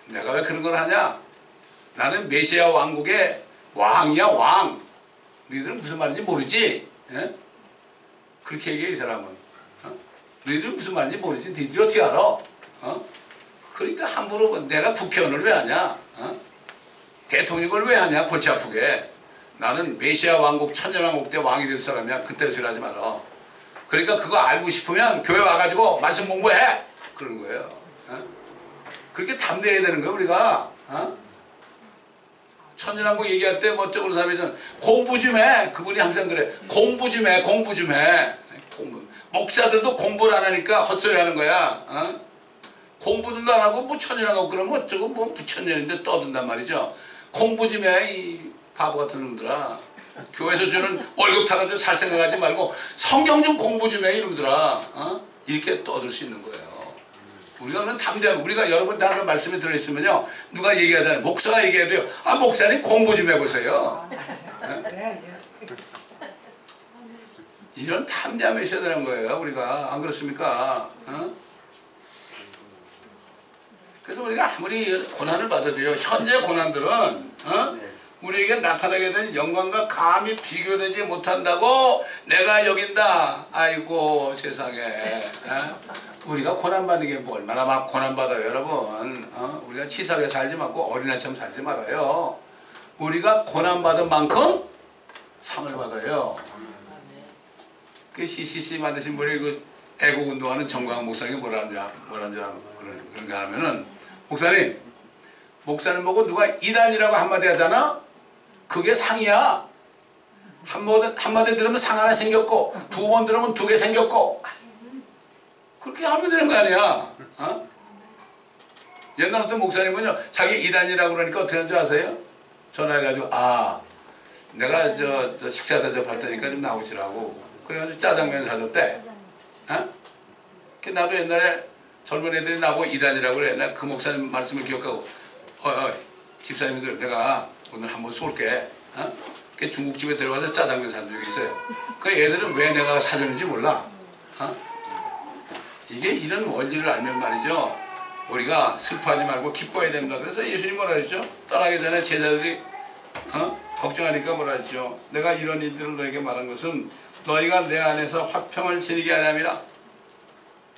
내가 왜 그런 걸 하냐? 나는 메시아 왕국의 왕이야, 왕. 너희들은 무슨 말인지 모르지? 그렇게 얘기해, 이 사람은. 너희들은 무슨 말인지 모르지? 너희들이 어떻게 알아? 그러니까 함부로 내가 국회의원을 왜 하냐? 대통령을 왜 하냐? 골치 아프게. 나는 메시아 왕국, 천년왕국 때 왕이 될 사람이야. 그때 소리 하지 마라. 그러니까 그거 알고 싶으면 교회 와가지고 말씀 공부해! 그러는 거예요. 그렇게 담대해야 되는 거예요, 우리가. 천년왕국 얘기할 때 멋쩍은 사람이 있으면 공부 좀 해. 그분이 항상 그래. 공부 좀 해. 공부 좀 해. 공부. 목사들도 공부를 안 하니까 헛소리 하는 거야. 공부들도 안 하고 뭐 천년왕국 그러면 어쩌고 뭐 부천년인데 떠든단 말이죠. 공부 좀 해. 이 바보 같은 놈들아. 교회에서 주는 월급 타가지고 살 생각하지 말고 성경 좀 공부 좀 해, 이놈들아. 이렇게 떠들 수 있는 거예요. 우리가 그런 담대한, 우리가 여러분 다 말씀이 들어있으면요, 누가 얘기하잖아요. 목사가 얘기해도요, 목사님 공부 좀 해보세요. 이런 담대함이 있어야 되는 거예요, 우리가. 안 그렇습니까? 그래서 우리가 아무리 고난을 받아도요, 현재 고난들은 우리에게 나타나게 된 영광과 감히 비교되지 못한다고 내가 여긴다. 아이고 세상에. 우리가 고난받는 게 뭐 얼마나 막 고난받아요, 여러분. 우리가 치사하게 살지 말고 어린애처럼 살지 말아요. 우리가 고난받은 만큼 상을 받아요. 그 CCC 만드신 분이 그 애국운동하는 정광 목사님이 그런가 하면은, 목사님 보고 누가 이단이라고 한마디 하잖아? 그게 상이야. 한마디 들으면 상 하나 생겼고, 두 번 들으면 두 개 생겼고, 그렇게 하면 되는 거 아니야. 옛날 어떤 목사님은요, 자기 이단이라고 그러니까 어떻게 하는 줄 아세요? 전화해가지고, 내가 저 식사 대접할 테니까 좀 나오시라고. 그래가지고 짜장면 사줬대. 나도 옛날에 젊은 애들이 나보고 이단이라고 그래. 그 목사님 말씀을 기억하고, 집사님들 내가 오늘 한번 쏠게. 그 중국집에 들어가서 짜장면 산 적이 있어요. 그 애들은 왜 내가 사줬는지 몰라. 이게 이런 원리를 알면 말이죠, 우리가 슬퍼하지 말고 기뻐해야 된다. 그래서 예수님 뭐라 그랬죠? 떠나기 전에 제자들이 걱정하니까 뭐라 했죠? 내가 이런 일들을 너에게 말한 것은 너희가 내 안에서 화평을 지니게 하려니라.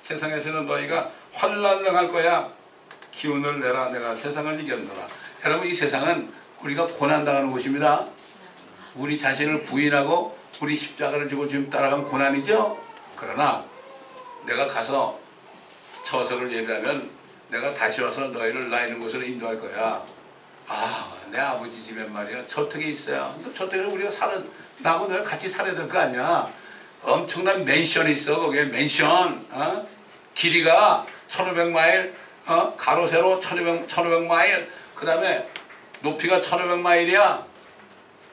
세상에서는 너희가 환난을 당할 거야. 기운을 내라. 내가 세상을 이겼노라. 여러분, 이 세상은 우리가 고난당하는 곳입니다. 우리 자신을 부인하고 우리 십자가를 지고 지금 따라간 고난이죠. 그러나 내가 가서 처소를 예비하면 내가 다시 와서 너희를 나 있는 곳으로 인도할 거야. 내 아버지 집엔 말이야, 저택에 있어요. 저택에 우리가 나하고 너희 같이 살아야 될 거 아니야. 엄청난 맨션이 있어. 거기에 맨션. 길이가 1500마일, 가로 세로 1500마일, 그 다음에 높이가 1500마일이야.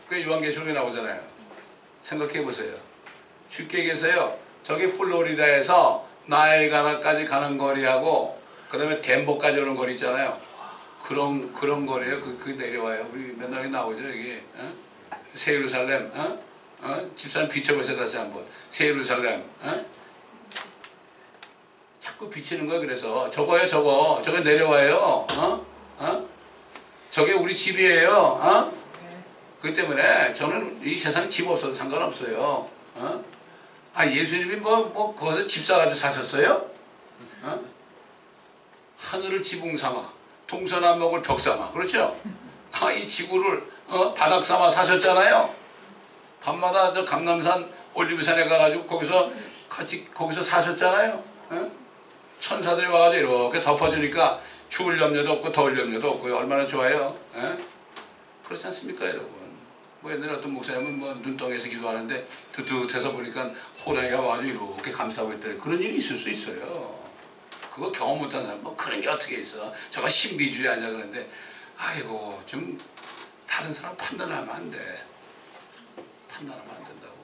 그게 요한계시록에 나오잖아요. 생각해 보세요. 쉽게 얘기해서요, 저기 플로리다에서 나이가라까지 가는 거리하고 그 다음에 덴버까지 오는 거리 있잖아요. 그런 거리에요. 그 내려와요. 우리 맨날 나오죠, 여기. 새 예루살렘. 집사람 비춰보세요, 다시 한번. 새 예루살렘. 자꾸 비치는 거예요. 그래서 저거요, 저거 내려와요. 저게 우리 집이에요. 그렇기 때문에 저는 이 세상에 집 없어도 상관없어요. 예수님이 뭐 거기서 집 사가지고 사셨어요? 하늘을 지붕 삼아 동서남북을 벽 삼아, 그렇죠? 이 지구를 바닥 삼아 사셨잖아요. 밤마다 저 감남산 올리브산에 가가지고 거기서 사셨잖아요. 천사들이 와가지고 이렇게 덮어주니까 추울 염려도 없고 더울 염려도 없고 얼마나 좋아요. 그렇지 않습니까, 여러분? 뭐 옛날에 어떤 목사님은 뭐 눈덩이에서 기도하는데 뜨뜻해서 보니까 호랑이가 와가지고 이렇게 감싸고 있더니 그런 일이 있을 수 있어요. 그거 경험 못한 사람 뭐 그런 게 어떻게 있어? 저거 신비주의 아니야 그러는데, 아이고 좀 다른 사람 판단하면 안 돼. 판단하면 안 된다고.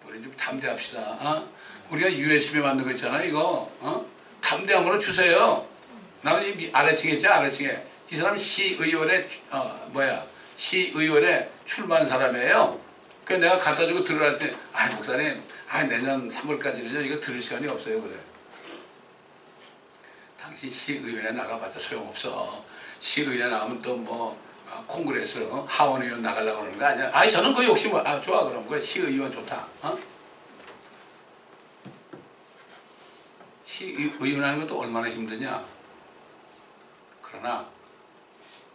우리 좀 담대합시다. 우리가 USB 만든 거 있잖아, 이거. 담대한 거로 주세요. 나는 이 아래층에 있지, 아래층에. 이 사람 시의원에 시의원에 출마한 사람이에요. 그래서 내가 갖다 주고 들으라 했더니, 목사님, 내년 3월까지는요 이거 들을 시간이 없어요. 그래. 당신 시의원에 나가봐도 소용없어. 시의원에 나가면 또 뭐 콩그레스 하원의원 나가려고 그러는 거 아니야? 저는 그 욕심 좋아. 그럼 그래, 시의원 좋다. 시의원 하는 것도 얼마나 힘드냐. 그러나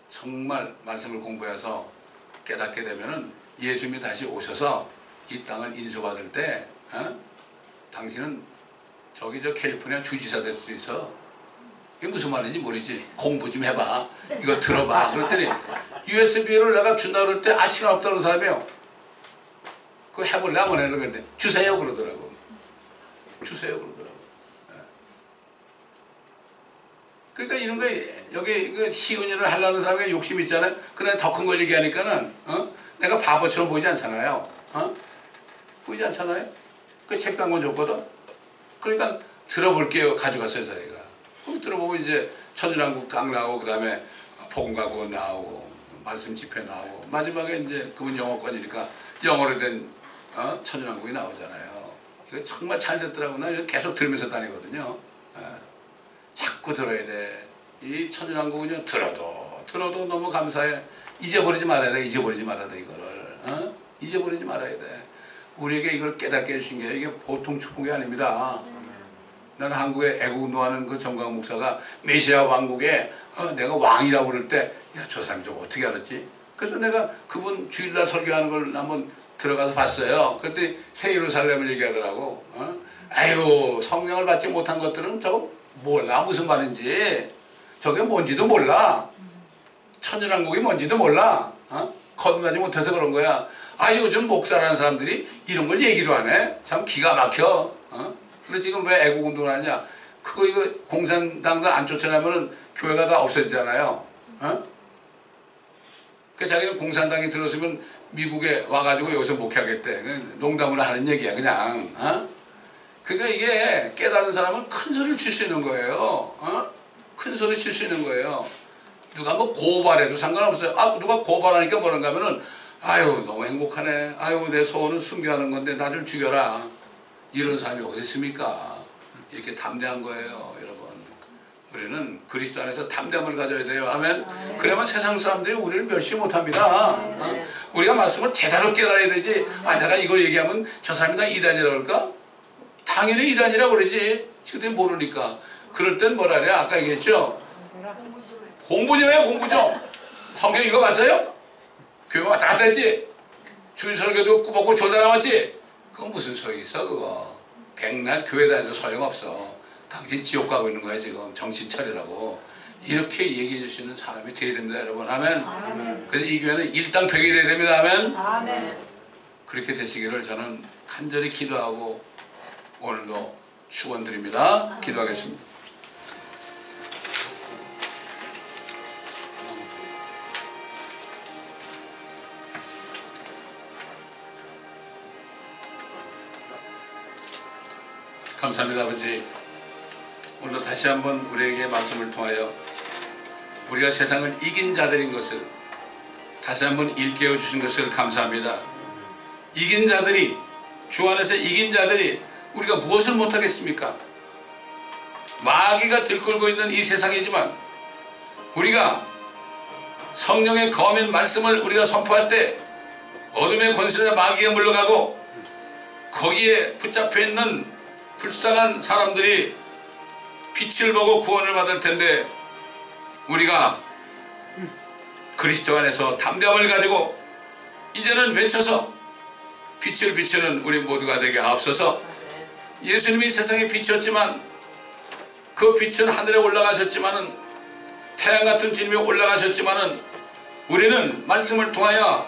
정말 말씀을 공부해서 깨닫게 되면은 예수님이 다시 오셔서 이 땅을 인수받을 때 당신은 저 캘리포니아 주지사 될 수 있어. 이게 무슨 말인지 모르지. 공부 좀 해봐. 이거 들어봐. 그랬더니 USB를 내가 준다 그럴 때 시간 없다는 사람이요. 그거 해볼래? 한번 해라 그랬는데 주세요 그러더라고. 주세요 그러더라고. 그러니까 이런 거 여기 시의원을 하려는 사람이 욕심이 있잖아요. 그래 더 큰 걸 얘기하니까는 내가 바보처럼 보이지 않잖아요. 보이지 않잖아요. 그 책도 한 권 줬거든. 그러니까 들어볼게요. 가져갔어요 자기가. 그럼 들어보고 이제 천연한국 딱 나오고 그다음에 복음가고 나오고 말씀 집회 나오고 마지막에 이제 그분 영어권이니까 영어로 된 천연한국이 나오잖아요. 이거 정말 잘 됐더라고. 나 계속 들으면서 다니거든요. 자꾸 들어야 돼. 이 천연한국은요 들어도 너무 감사해. 잊어버리지 말아야 돼. 잊어버리지 말아야 돼 이거를. 잊어버리지 말아야 돼. 우리에게 이걸 깨닫게 해주신 게 이게 보통 축복이 아닙니다. 나는 한국에 애국운동하는 그 정광 목사가 메시아 왕국에 내가 왕이라고 그럴 때 저 사람이 좀 어떻게 알았지? 그래서 내가 그분 주일날 설교하는 걸 한번 들어가서 봤어요. 그랬더니 새 예루살렘을 얘기하더라고. 아유 성령을 받지 못한 것들은 저거 몰라 무슨 말인지. 저게 뭔지도 몰라. 천연왕국이 뭔지도 몰라. 거듭나지 못해서 그런 거야. 요즘 목사라는 사람들이 이런 걸 얘기도 안 해. 참 기가 막혀. 그래 지금 왜 애국운동을 하냐. 이거 공산당들 안 쫓아내면은 교회가 다 없어지잖아요. 그래서 자기는 공산당이 들어서면 미국에 와가지고 여기서 목회하겠대. 농담으로 하는 얘기야 그냥. 그러니까 이게 깨달은 사람은 큰 소리를 칠 수 있는 거예요. 큰 소리 칠 수 있는 거예요. 누가 뭐 고발해도 상관없어요. 누가 고발하니까 뭐런가 하면은 너무 행복하네. 내 소원은 순교하는 건데 나 좀 죽여라. 이런 사람이 어디 있습니까? 이렇게 담대한 거예요, 여러분. 우리는 그리스도 안에서 담대함을 가져야 돼요. 아멘. 그래야만 세상 사람들이 우리를 멸시 못합니다. 우리가 말씀을 제대로 깨달아야 되지. 내가 이걸 얘기하면 저 사람이 나 이단이라고 그럴까? 당연히 이단이라고 그러지. 지금들이 모르니까. 그럴 땐 뭐라 그래? 아까 얘기했죠? 공부 좀 해요, 공부 좀. 성경 읽어봤어요? 교회 왔다 갔다 했지? 주일 설교도 꾸벅고 졸다 나왔지? 그건 무슨 소용이 있어, 그거. 백날 교회 다녀도 소용없어. 당신 지옥 가고 있는 거야, 지금. 정신 차리라고. 이렇게 얘기해 줄 수 있는 사람이 되어야 됩니다, 여러분. 아멘. 아멘. 그래서 이 교회는 일당백이 되어야 됩니다. 아멘. 아멘. 그렇게 되시기를 저는 간절히 기도하고 오늘도 축원드립니다. 기도하겠습니다. 감사합니다, 아버지. 오늘도 다시 한번 우리에게 말씀을 통하여 우리가 세상을 이긴 자들인 것을 다시 한번 일깨워 주신 것을 감사합니다. 이긴 자들이, 주 안에서 이긴 자들이 우리가 무엇을 못하겠습니까? 마귀가 들끓고 있는 이 세상이지만 우리가 성령의 거민 말씀을 우리가 선포할 때 어둠의 권세자 마귀가 물러가고 거기에 붙잡혀 있는 불쌍한 사람들이 빛을 보고 구원을 받을 텐데, 우리가 그리스도 안에서 담대함을 가지고 이제는 외쳐서 빛을 비추는 우리 모두가 되게 하옵소서. 예수님이 세상에 빛이었지만 그 빛은 하늘에 올라가셨지만은, 태양 같은 주님이 올라가셨지만은, 우리는 말씀을 통하여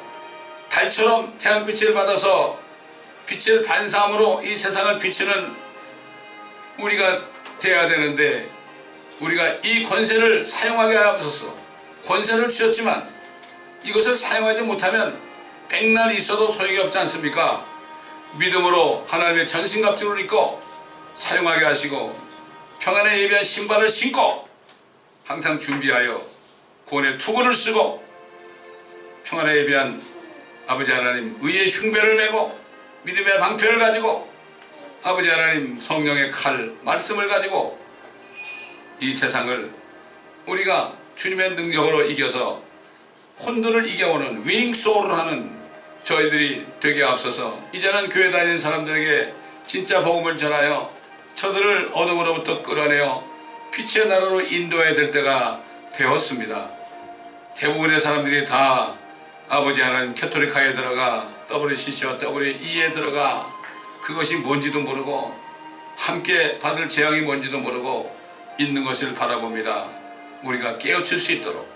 달처럼 태양빛을 받아서 빛을 반사함으로 이 세상을 비추는 우리가 되어야 되는데, 우리가 이 권세를 사용하게 하옵소서. 권세를 주셨지만 이것을 사용하지 못하면 백날 있어도 소용이 없지 않습니까? 믿음으로 하나님의 전신갑주를 입고 사용하게 하시고, 평안에 예비한 신발을 신고 항상 준비하여 구원의 투구를 쓰고, 평안에 예비한 아버지 하나님 의의 흉배를 메고 믿음의 방패를 가지고 아버지 하나님 성령의 칼 말씀을 가지고 이 세상을 우리가 주님의 능력으로 이겨서 혼돈을 이겨오는 위닝 소울을 하는 저희들이 되게 앞서서, 이제는 교회 다니는 사람들에게 진짜 복음을 전하여 저들을 어둠으로부터 끌어내어 빛의 나라로 인도해야 될 때가 되었습니다. 대부분의 사람들이 다 아버지 하나님 캐톨릭하에 들어가 WCC와 WE에 들어가 그것이 뭔지도 모르고 함께 받을 재앙이 뭔지도 모르고 있는 것을 바라봅니다. 우리가 깨우칠 수 있도록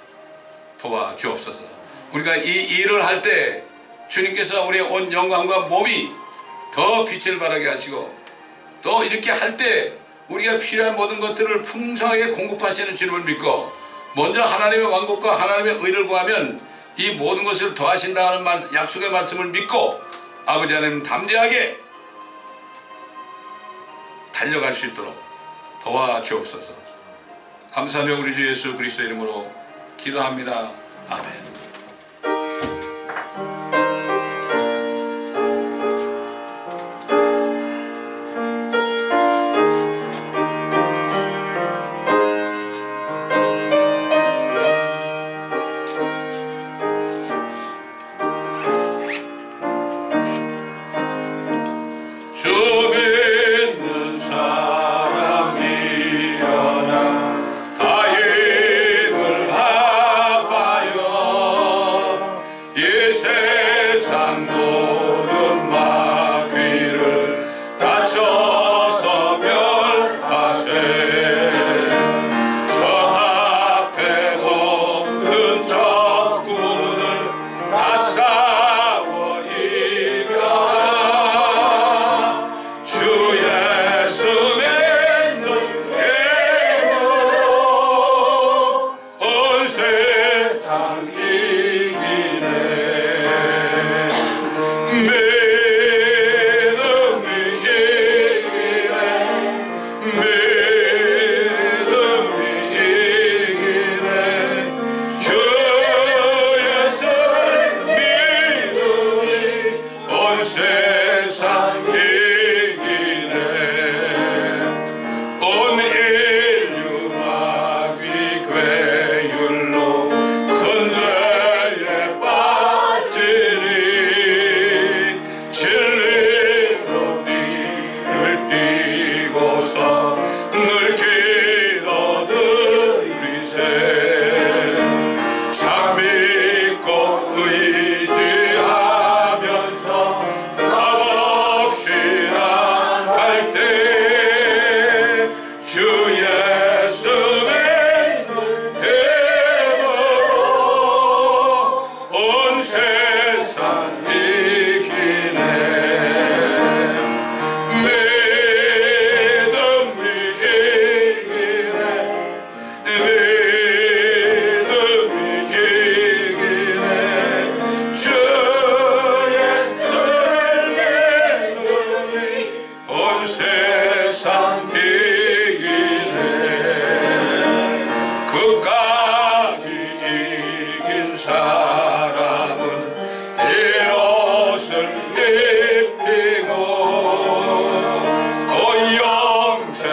도와주옵소서. 우리가 이 일을 할 때 주님께서 우리의 온 영광과 몸이 더 빛을 발하게 하시고, 또 이렇게 할 때 우리가 필요한 모든 것들을 풍성하게 공급하시는 주님을 믿고 먼저 하나님의 왕국과 하나님의 의를 구하면 이 모든 것을 더하신다는 약속의 말씀을 믿고 아버지 하나님 담대하게 달려갈 수 있도록 도와주옵소서. 감사하며 우리 주 예수 그리스도 이름으로 기도합니다. 아멘.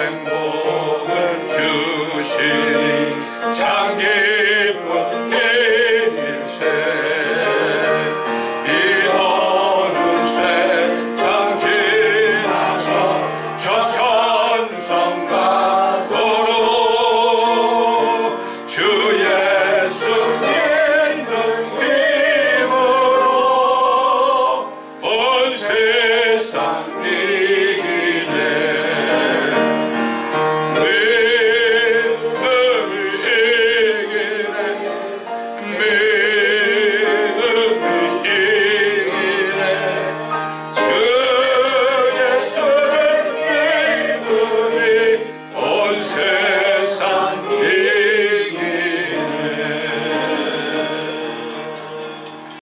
영생복을 주시